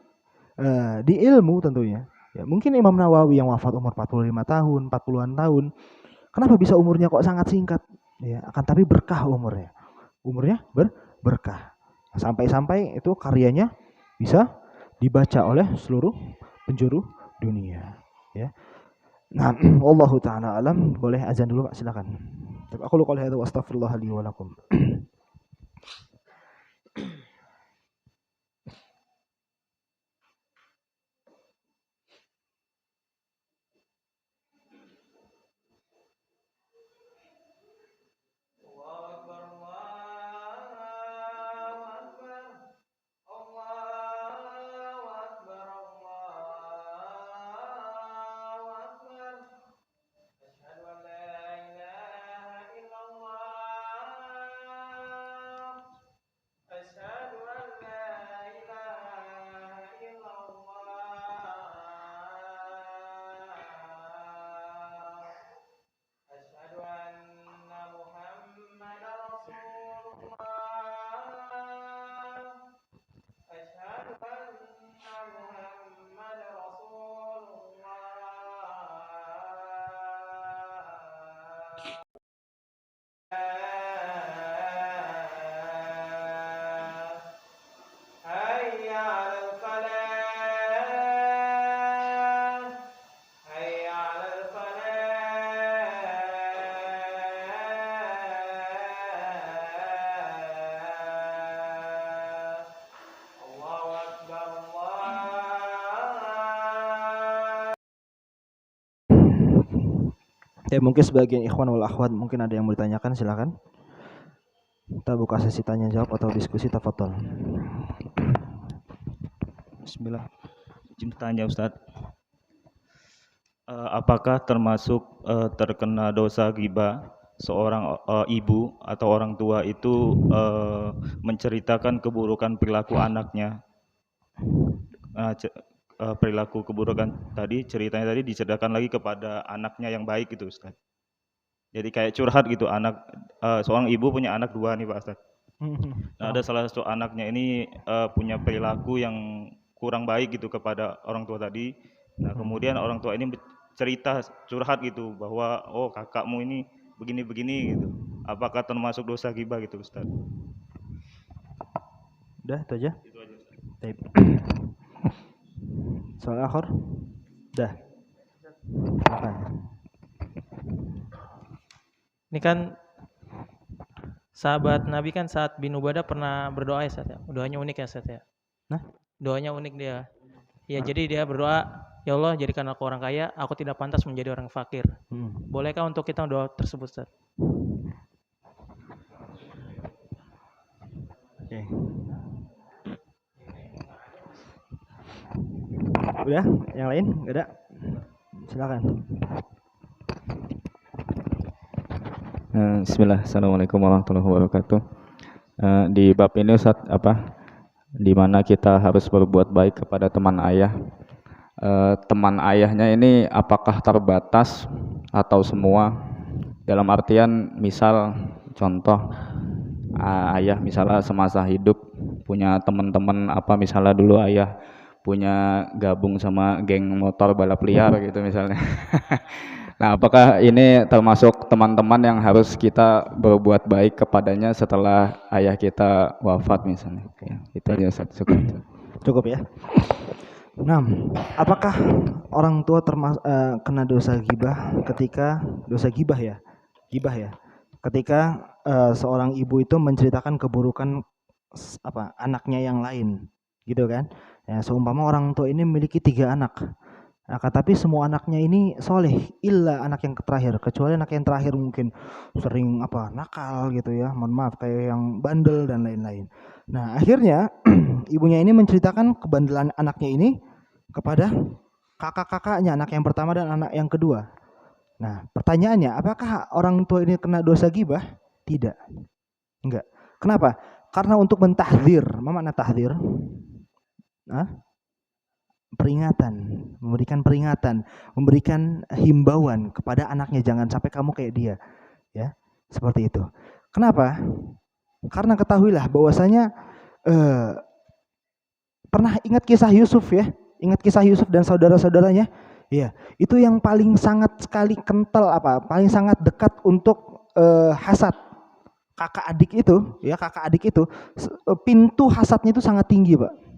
ilmu tentunya. Ya, mungkin Imam Nawawi yang wafat umur 45 tahun, 40-an tahun. Kenapa bisa umurnya kok sangat singkat? Ya, akan tapi berkah umurnya. Umurnya berkah. Sampai-sampai itu karyanya bisa dibaca oleh seluruh penjuru dunia. Ya. Nah, wallahu taala alam. Boleh azan dulu Pak, silakan. Aku lu qouli hadza wa astaghfirullah li wa lakum. Ya mungkin sebagian ikhwan wal akhwat mungkin ada yang mau ditanyakan, silakan. Kita buka sesi tanya jawab atau diskusi, tafadhol. Bismillah. Izin tanya Ustaz, apakah termasuk terkena dosa ghibah seorang ibu atau orang tua itu menceritakan keburukan perilaku anaknya? Perilaku keburukan tadi, ceritanya tadi diceritakan lagi kepada anaknya yang baik itu Ustaz. Jadi kayak curhat gitu, seorang ibu punya anak 2 nih Pak Ustaz. Nah, ada salah satu anaknya ini punya perilaku yang kurang baik gitu kepada orang tua tadi. Nah, kemudian orang tua ini cerita, curhat gitu bahwa oh kakakmu ini begini-begini gitu. Apakah termasuk dosa ghibah gitu Ustaz? Udah itu aja. Itu aja Ustaz. Baik. Soal akhir? Dah. Silakan. Ini kan sahabat Nabi kan Sa'ad bin Ubadah pernah berdoa ya Ustaz ya. Doanya unik ya Ustaz ya. Nah? Doanya unik dia. Ya jadi dia berdoa, ya Allah jadikan aku orang kaya, aku tidak pantas menjadi orang fakir. Bolehkah untuk kita doa tersebut Ustaz? Oke. Udah? Yang lain? Enggak ada? Silakan. Bismillah, Assalamualaikum warahmatullahi wabarakatuh. Di bab ini Ustaz, di mana kita harus berbuat baik kepada teman ayah. Teman ayahnya ini apakah terbatas atau semua? Dalam artian misal contoh ayah misalnya semasa hidup punya teman-teman misalnya dulu ayah punya gabung sama geng motor balap liar gitu misalnya. Nah, apakah ini termasuk teman-teman yang harus kita berbuat baik kepadanya setelah ayah kita wafat misalnya? Ya, itu aja Ustaz. Cukup ya. Nah, apakah orang tua kena dosa ghibah ketika ghibah ya? Ketika seorang ibu itu menceritakan keburukan anaknya yang lain, gitu kan? Ya, seumpama orang tua ini memiliki 3 anak. Nah, tapi semua anaknya ini soleh, illa anak yang terakhir, kecuali anak yang terakhir mungkin sering nakal gitu ya, mohon maaf kayak yang bandel dan lain-lain. Nah, akhirnya ibunya ini menceritakan kebandelan anaknya ini kepada kakak-kakaknya, anak yang pertama dan anak yang kedua. Nah, pertanyaannya, apakah orang tua ini kena dosa ghibah? Tidak. Enggak. Kenapa? Karena untuk mentahdzir. Apa makna tahdzir? Peringatan, memberikan peringatan, memberikan himbauan kepada anaknya, jangan sampai kamu kayak dia, ya, seperti itu. Kenapa? Karena ketahuilah bahwasanya pernah ingat kisah Yusuf ya, ingat kisah Yusuf dan saudara-saudaranya, ya, itu yang paling sangat sekali kental paling sangat dekat untuk hasad. Kakak adik itu, pintu hasadnya itu sangat tinggi, Pak.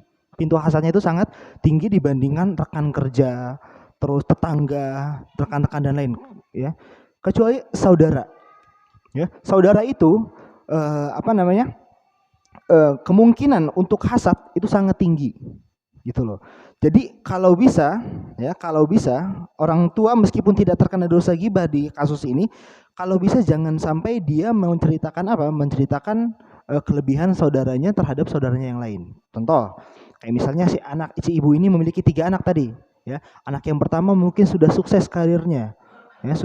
Pintu hasadnya itu sangat tinggi dibandingkan rekan kerja, terus tetangga, rekan-rekan dan lain, ya. Kecuali saudara. Ya, saudara itu kemungkinan untuk hasad itu sangat tinggi. Gitu loh. Jadi kalau bisa orang tua meskipun tidak terkena dosa ghibah di kasus ini, kalau bisa jangan sampai dia menceritakan kelebihan saudaranya terhadap saudaranya yang lain. Contoh, kayak misalnya si ibu ini memiliki 3 anak tadi, ya. Anak yang pertama mungkin sudah sukses karirnya. Ya,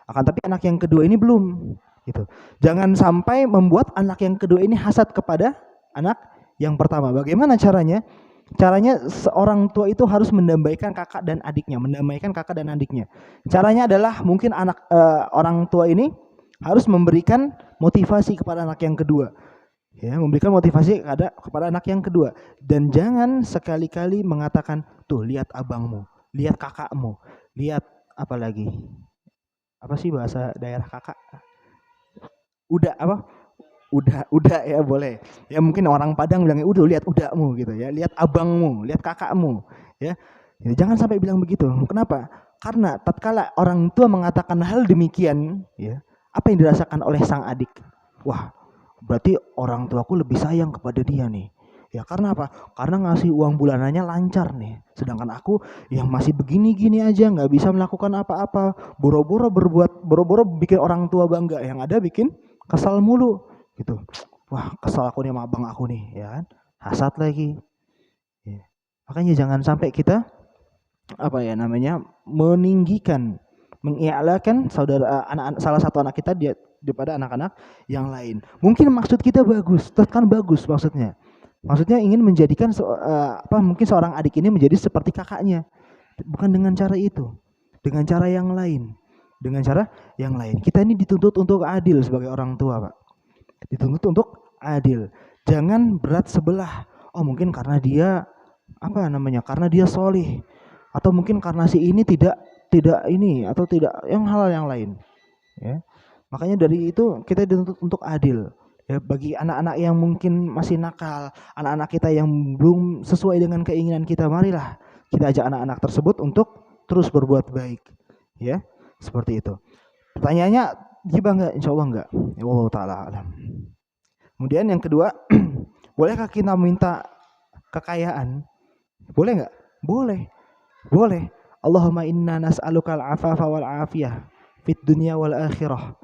Akan tapi anak yang kedua ini belum, gitu. Jangan sampai membuat anak yang kedua ini hasad kepada anak yang pertama. Bagaimana caranya? Caranya seorang tua itu harus mendamaikan kakak dan adiknya. Caranya adalah mungkin orang tua ini harus memberikan motivasi kepada anak yang kedua. Ya, memberikan motivasi kepada anak yang kedua, dan jangan sekali-kali mengatakan, tuh lihat abangmu, lihat kakakmu, lihat apa lagi? Apa sih bahasa daerah kakak? Udah ya boleh. Ya mungkin orang Padang bilangnya udah lihat udakmu gitu ya, lihat abangmu, lihat kakakmu, ya. Ya, jangan sampai bilang begitu. Kenapa? Karena tatkala orang tua mengatakan hal demikian, ya, apa yang dirasakan oleh sang adik? Wah, berarti orang tuaku lebih sayang kepada dia nih. Ya karena apa? Karena ngasih uang bulanannya lancar nih. Sedangkan aku yang masih begini-gini aja nggak bisa melakukan apa-apa. Boro-boro bikin orang tua bangga. Yang ada bikin kesal mulu gitu. Wah kesal aku nih sama abang aku nih, ya kan? Hasad lagi. Ya. Makanya jangan sampai kita meninggikan, mengi'lakan salah satu anak kita daripada anak-anak yang lain. Mungkin maksud kita bagus, kan bagus maksudnya. Maksudnya ingin menjadikan mungkin seorang adik ini menjadi seperti kakaknya. Bukan dengan cara itu. Dengan cara yang lain. Kita ini dituntut untuk adil sebagai orang tua, Pak. Dituntut untuk adil. Jangan berat sebelah. Oh, mungkin karena dia karena dia solih, atau mungkin karena si ini tidak ini, atau tidak hal yang lain. Ya. Makanya dari itu kita dituntut untuk adil. Ya, bagi anak-anak yang mungkin masih nakal, anak-anak kita yang belum sesuai dengan keinginan kita, marilah kita ajak anak-anak tersebut untuk terus berbuat baik. Ya, seperti itu. Pertanyaannya, gibah enggak? Insyaallah enggak. Ya Allah taala alam. Kemudian yang kedua, bolehkah kita minta kekayaan? Boleh enggak? Boleh. Allahumma inna nas'alukal afafa wal afiyah fid dunya wal akhirah.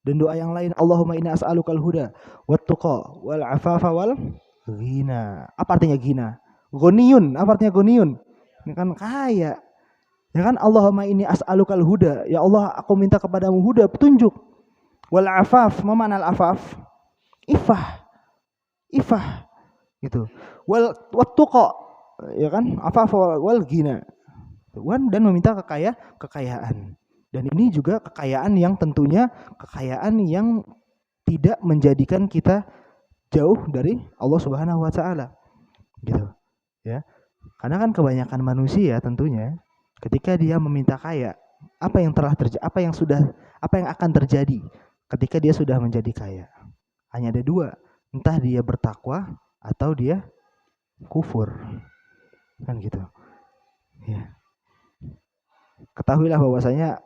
Dan doa yang lain, Allahumma inna as'alukal huda wat tuqa wal afafa wal ghina. Apa artinya ghina? Ghaniyun. Apa artinya ghaniyun? Ini kan kaya. Ya kan, Allahumma inni as'alukal huda. Ya Allah, aku minta kepadamu huda, petunjuk. Wal afaf, ma makna al afaf? Ifah. Gitu. Wat tuqa, ya kan? Afafa wal ghina. Dan meminta kekayaan. Dan ini juga kekayaan yang tentunya kekayaan yang tidak menjadikan kita jauh dari Allah Subhanahu wa taala. Gitu. Ya. Karena kan kebanyakan manusia tentunya ketika dia meminta kaya, apa yang akan terjadi ketika dia sudah menjadi kaya? Hanya ada dua, entah dia bertakwa atau dia kufur. Kan gitu. Ya. Ketahuilah bahwasanya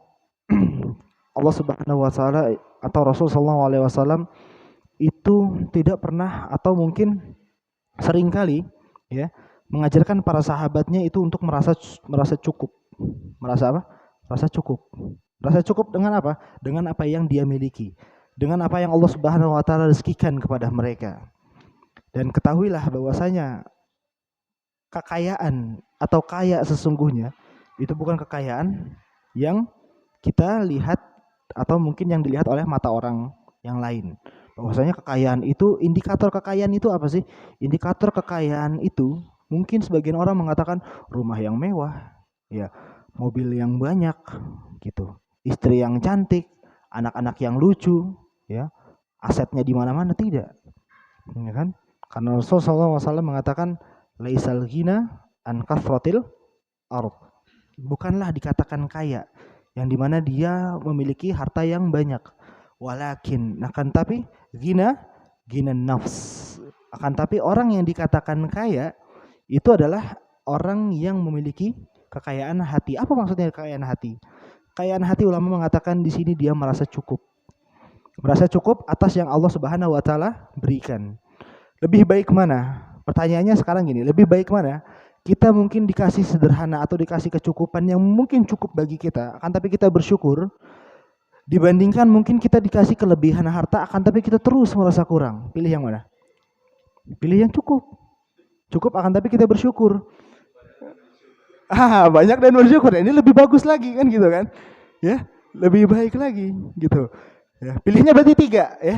Allah Subhanahu wa taala atau Rasul sallallahu alaihi wasallam itu tidak pernah, atau mungkin sering kali ya, mengajarkan para sahabatnya itu untuk merasa cukup. Merasa apa? Merasa cukup. Merasa cukup dengan apa? Dengan apa yang dia miliki. Dengan apa yang Allah Subhanahu wa taala rezekikan kepada mereka. Dan ketahuilah bahwasanya kekayaan atau kaya sesungguhnya itu bukan kekayaan yang kita lihat atau mungkin yang dilihat oleh mata orang yang lain. Bahwasanya kekayaan itu, indikator kekayaan itu apa sih? Indikator kekayaan itu mungkin sebagian orang mengatakan rumah yang mewah, ya, mobil yang banyak, gitu, istri yang cantik, anak-anak yang lucu, ya, asetnya di mana-mana, tidak, ya kan? Karena Rasulullah SAW mengatakan laisal ghina an kathratil ardh. Bukanlah dikatakan kaya yang dimana dia memiliki harta yang banyak, walakin akan tapi ghina nafs, akan tapi orang yang dikatakan kaya itu adalah orang yang memiliki kekayaan hati. Apa maksudnya kekayaan hati? Kekayaan hati, ulama mengatakan di sini dia merasa cukup atas yang Allah Subhanahu wa taala berikan. Lebih baik mana? Pertanyaannya sekarang gini, lebih baik mana? Kita mungkin dikasih sederhana atau dikasih kecukupan yang mungkin cukup bagi kita, akan tapi kita bersyukur, dibandingkan mungkin kita dikasih kelebihan harta, akan tapi kita terus merasa kurang. Pilih yang mana? Pilih yang cukup. Cukup akan tapi kita bersyukur. Banyak dan bersyukur. Ini lebih bagus lagi kan gitu kan? Ya, lebih baik lagi gitu. Ya, pilihnya berarti 3 ya.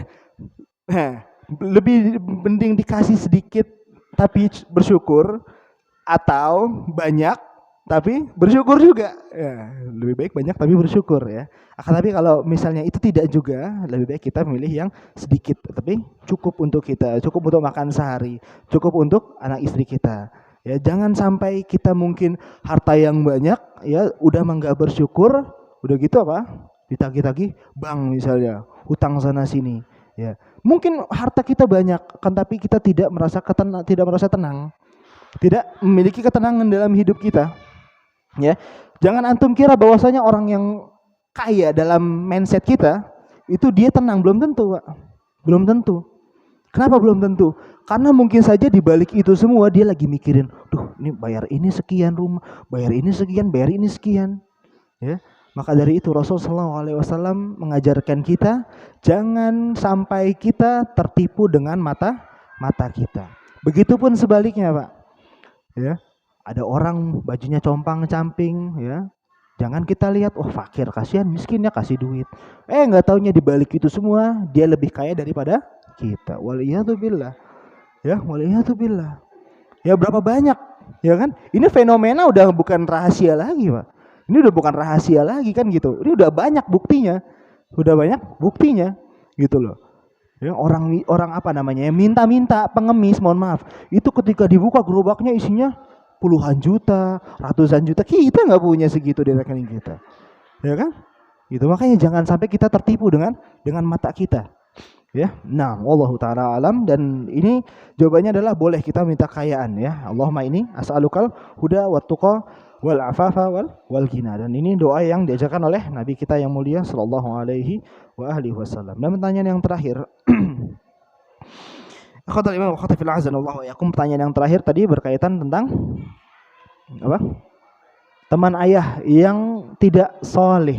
Lebih mending dikasih sedikit tapi bersyukur, atau banyak tapi bersyukur juga. Ya, lebih baik banyak tapi bersyukur ya. Akan tapi kalau misalnya itu tidak juga, lebih baik kita memilih yang sedikit tapi cukup untuk kita, cukup untuk makan sehari, cukup untuk anak istri kita. Ya, jangan sampai kita mungkin harta yang banyak ya udah enggak bersyukur, udah gitu apa? Ditagih-tagih bank misalnya, hutang sana sini ya. Mungkin harta kita banyak kan tapi kita tidak merasa tenang. Tidak memiliki ketenangan dalam hidup kita. Ya. Jangan antum kira bahwasanya orang yang kaya dalam mindset kita itu dia tenang, belum tentu, Pak. Belum tentu. Kenapa belum tentu? Karena mungkin saja di balik itu semua dia lagi mikirin, duh ini bayar ini sekian rumah, bayar ini sekian, bayar ini sekian. Ya, maka dari itu Rasulullah SAW mengajarkan kita jangan sampai kita tertipu dengan mata kita. Begitupun sebaliknya, Pak. Ya, ada orang bajunya compang-camping, ya. Jangan kita lihat, oh fakir, kasihan, miskinnya kasih duit. Nggak taunya di balik itu semua dia lebih kaya daripada kita. Waliyadzubillah. Ya, waliyadzubillah. Ya berapa banyak, ya kan? Ini fenomena udah bukan rahasia lagi, Pak. Ini udah bukan rahasia lagi kan gitu. Ini udah banyak buktinya. Udah banyak buktinya gitu loh. Ya, orang apa namanya? Minta-minta pengemis, mohon maaf. Itu ketika dibuka gerobaknya isinya puluhan juta, ratusan juta. Kita nggak punya segitu di rekening kita. Ya kan? Itu makanya jangan sampai kita tertipu dengan mata kita. Ya, nah, wallahu taala alam, dan ini jawabannya adalah boleh kita minta kekayaan ya. Allahumma ini as'alukal huda wat tuqa wal afafa wal ghina. Dan ini doa yang diajarkan oleh Nabi kita yang mulia sallallahu alaihi wa alihi wasallam. Dan pertanyaan yang terakhir Akhwatul Imam wa khatifil azan Allah wa yakum, pertanyaan yang terakhir tadi berkaitan tentang apa? Teman ayah yang tidak soleh,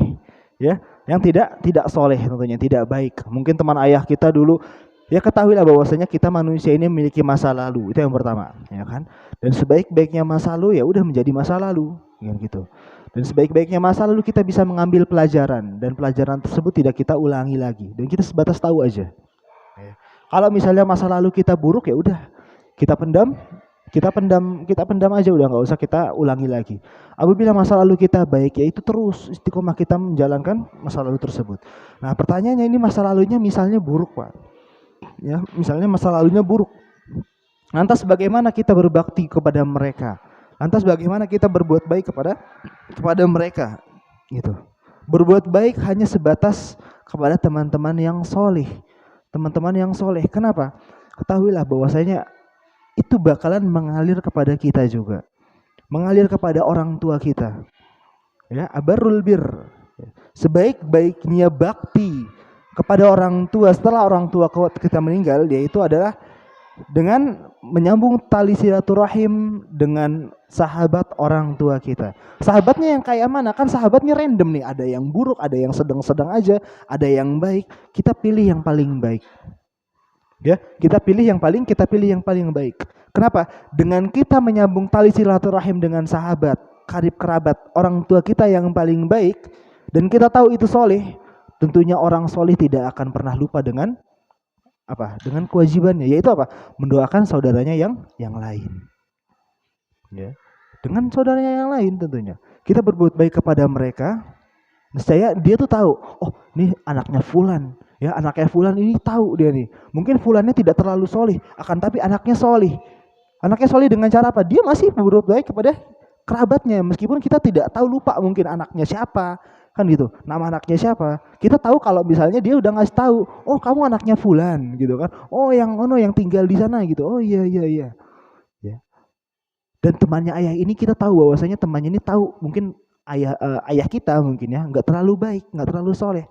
ya, yang tidak soleh tentunya, tidak baik. Mungkin teman ayah kita dulu, ya ketahuilah bahwasanya kita manusia ini memiliki masa lalu, itu yang pertama, ya kan? Dan sebaik-baiknya masa lalu ya udah menjadi masa lalu, kan gitu. Dan sebaik-baiknya masa lalu kita bisa mengambil pelajaran, dan pelajaran tersebut tidak kita ulangi lagi, dan kita sebatas tahu aja. Ya. Kalau misalnya masa lalu kita buruk ya udah kita pendam aja, udah nggak usah kita ulangi lagi. Apabila masa lalu kita baik, ya itu terus istiqomah kita menjalankan masa lalu tersebut. Nah pertanyaannya, ini masa lalunya misalnya buruk, Pak. Ya, misalnya masa lalunya buruk. Lantas bagaimana kita berbakti kepada mereka? Lantas bagaimana kita berbuat baik kepada mereka? Gitu. Berbuat baik hanya sebatas kepada teman-teman yang soleh. Teman-teman yang soleh. Kenapa? Ketahuilah bahwasanya itu bakalan mengalir kepada kita juga, mengalir kepada orang tua kita. Ya, abarrul bir, sebaik-baiknya bakti kepada orang tua setelah orang tua kita meninggal, yaitu adalah dengan menyambung tali silaturahim dengan sahabat orang tua kita. Sahabatnya yang kayak mana? Kan sahabatnya random nih, ada yang buruk, ada yang sedang-sedang aja, ada yang baik. Kita pilih yang paling baik. Ya, kita pilih yang paling baik. Kenapa? Dengan kita menyambung tali silaturahim dengan sahabat, karib kerabat, orang tua kita yang paling baik, dan kita tahu itu soleh, tentunya orang soleh tidak akan pernah lupa dengan apa? Dengan kewajibannya, yaitu apa? Mendoakan saudaranya yang lain. Ya, dengan saudaranya yang lain tentunya. Kita berbuat baik kepada mereka, nescaya dia tuh tahu, oh, ini anaknya fulan. Ya, anaknya fulan ini tahu dia nih. Mungkin fulannya tidak terlalu solih, akan tapi anaknya solih. Anaknya solih dengan cara apa? Dia masih berbuat baik kepada kerabatnya, meskipun kita tidak tahu, lupa mungkin anaknya siapa, kan gitu. Nama anaknya siapa? Kita tahu kalau misalnya dia udah ngasih tahu, oh kamu anaknya fulan, gitu kan? Oh yang tinggal di sana gitu. Oh iya. Ya. Dan temannya ayah ini kita tahu bahwasanya temannya ini tahu mungkin ayah kita mungkin ya nggak terlalu baik, nggak terlalu soleh.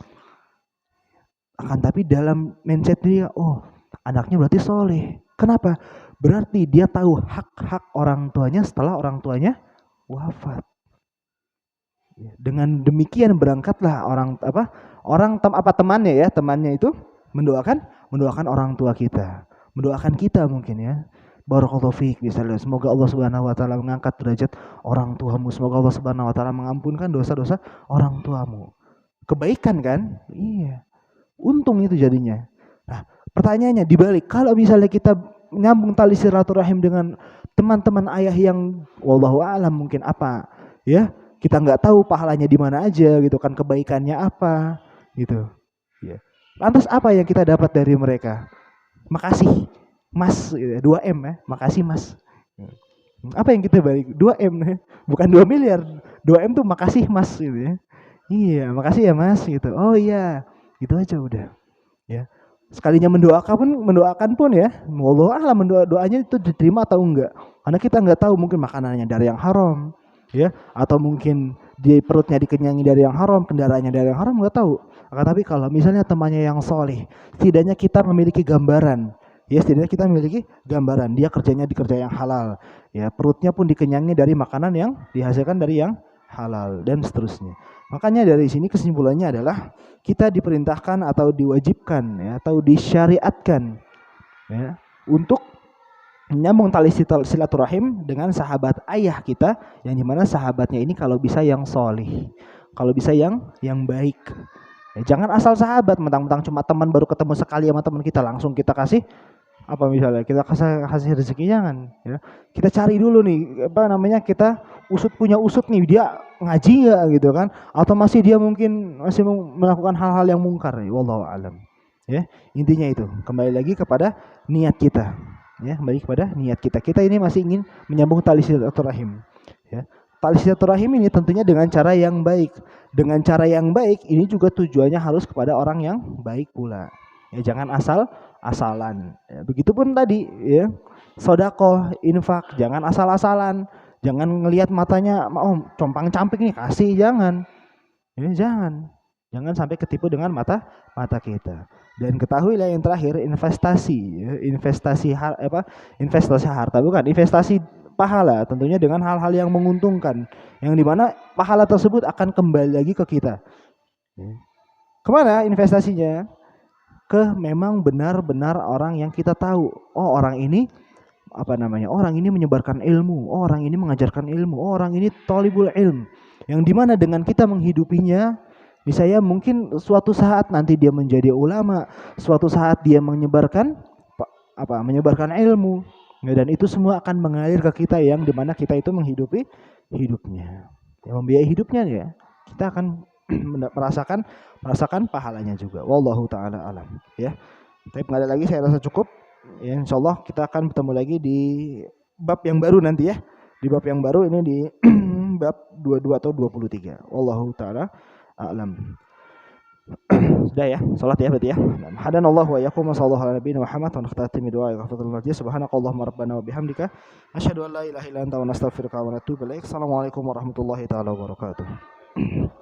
Akan tapi dalam mindset dia, oh anaknya berarti soleh. Kenapa? Berarti dia tahu hak-hak orang tuanya setelah orang tuanya wafat. Dengan demikian berangkatlah temannya itu mendoakan orang tua kita, mendoakan kita mungkin ya. Barakallahu fiik misalnya, semoga Allah Subhanahu wa taala mengangkat derajat orang tuamu, semoga Allah Subhanahu wa taala mengampunkan dosa-dosa orang tuamu. Kebaikan kan? Iya. Untung itu jadinya. Nah, pertanyaannya dibalik, kalau misalnya kita nyambung tali silaturahim dengan teman-teman ayah yang wallahu a'lam mungkin apa, ya kita nggak tahu pahalanya di mana aja gitu kan, kebaikannya apa gitu. Ya. Lantas apa yang kita dapat dari mereka? Makasih, Mas, 2M ya, makasih Mas. Apa yang kita balik? 2M, bukan 2 miliar. 2M tuh makasih Mas gitu ya. Iya, makasih ya Mas gitu. Oh iya. Gitu aja udah. Ya. Sekalinya mendoakan pun ya, wallahu a'lam doanya itu diterima atau enggak. Karena kita enggak tahu, mungkin makanannya dari yang haram, ya, atau mungkin di perutnya dikenyangi dari yang haram, kendaraannya dari yang haram, enggak tahu. Akan tapi kalau misalnya temannya yang soleh, setidaknya kita memiliki gambaran, Ya setidaknya kita memiliki gambaran dia kerjanya di kerja yang halal, ya perutnya pun dikenyangi dari makanan yang dihasilkan dari yang halal dan seterusnya. Makanya dari sini kesimpulannya adalah kita diperintahkan atau diwajibkan ya, atau disyariatkan ya, untuk menyambung tali silaturahim dengan sahabat ayah kita, yang dimana sahabatnya ini kalau bisa yang solih, kalau bisa yang baik. Ya, jangan asal sahabat, mentang-mentang cuma teman baru ketemu sekali sama teman kita langsung kita kasih apa misalnya kita kasih rezeki, jangan ya. Kita cari dulu nih apa namanya, kita punya usut nih, dia ngaji nggak gitu kan, atau masih dia mungkin masih melakukan hal-hal yang mungkar nih, wallahu alam ya. Intinya itu kembali lagi kepada niat kita ya, kembali kepada niat kita ini masih ingin menyambung tali silaturahim ya. Tali silaturahim ini tentunya dengan cara yang baik. Dengan cara yang baik ini juga tujuannya harus kepada orang yang baik pula ya, jangan asalan ya. Begitupun tadi ya, sedekah, infak, jangan asal-asalan, jangan ngelihat matanya oh compang-camping nih kasih, jangan ya, jangan sampai ketipu dengan mata kita. Dan ketahuilah yang terakhir, investasi ya, investasi harta, bukan investasi pahala, tentunya dengan hal-hal yang menguntungkan, yang dimana pahala tersebut akan kembali lagi ke kita ya. Kemana investasinya? Ke memang benar-benar orang yang kita tahu, oh orang ini orang ini menyebarkan ilmu, oh orang ini mengajarkan ilmu, oh orang ini thalibul ilm, yang dimana dengan kita menghidupinya, misalnya mungkin suatu saat nanti dia menjadi ulama, suatu saat dia menyebarkan ilmu ya, dan itu semua akan mengalir ke kita, yang dimana kita itu menghidupi hidupnya ya, membiayai hidupnya ya, kita akan merasakan pahalanya juga. Wallahu taala alam ya. Tapi nggak ada lagi, saya rasa cukup ya, insyaallah kita akan bertemu lagi di bab yang baru nanti ya, di bab yang baru ini di bab 22 atau 23. Wallahu taala alam. Sudah ya, salat ya berarti ya. Hadanallahu wa iyyakum wa sallallahu ala nabiyina Muhammad wa nakhtatimi doa ghafaratul majid. Subhanakallahumma rabbana wa bihamdika asyhadu an la ilaha illa anta wa nastaghfiruka wa natubu ilaik. Assalamualaikum warahmatullahi taala wabarakatuh.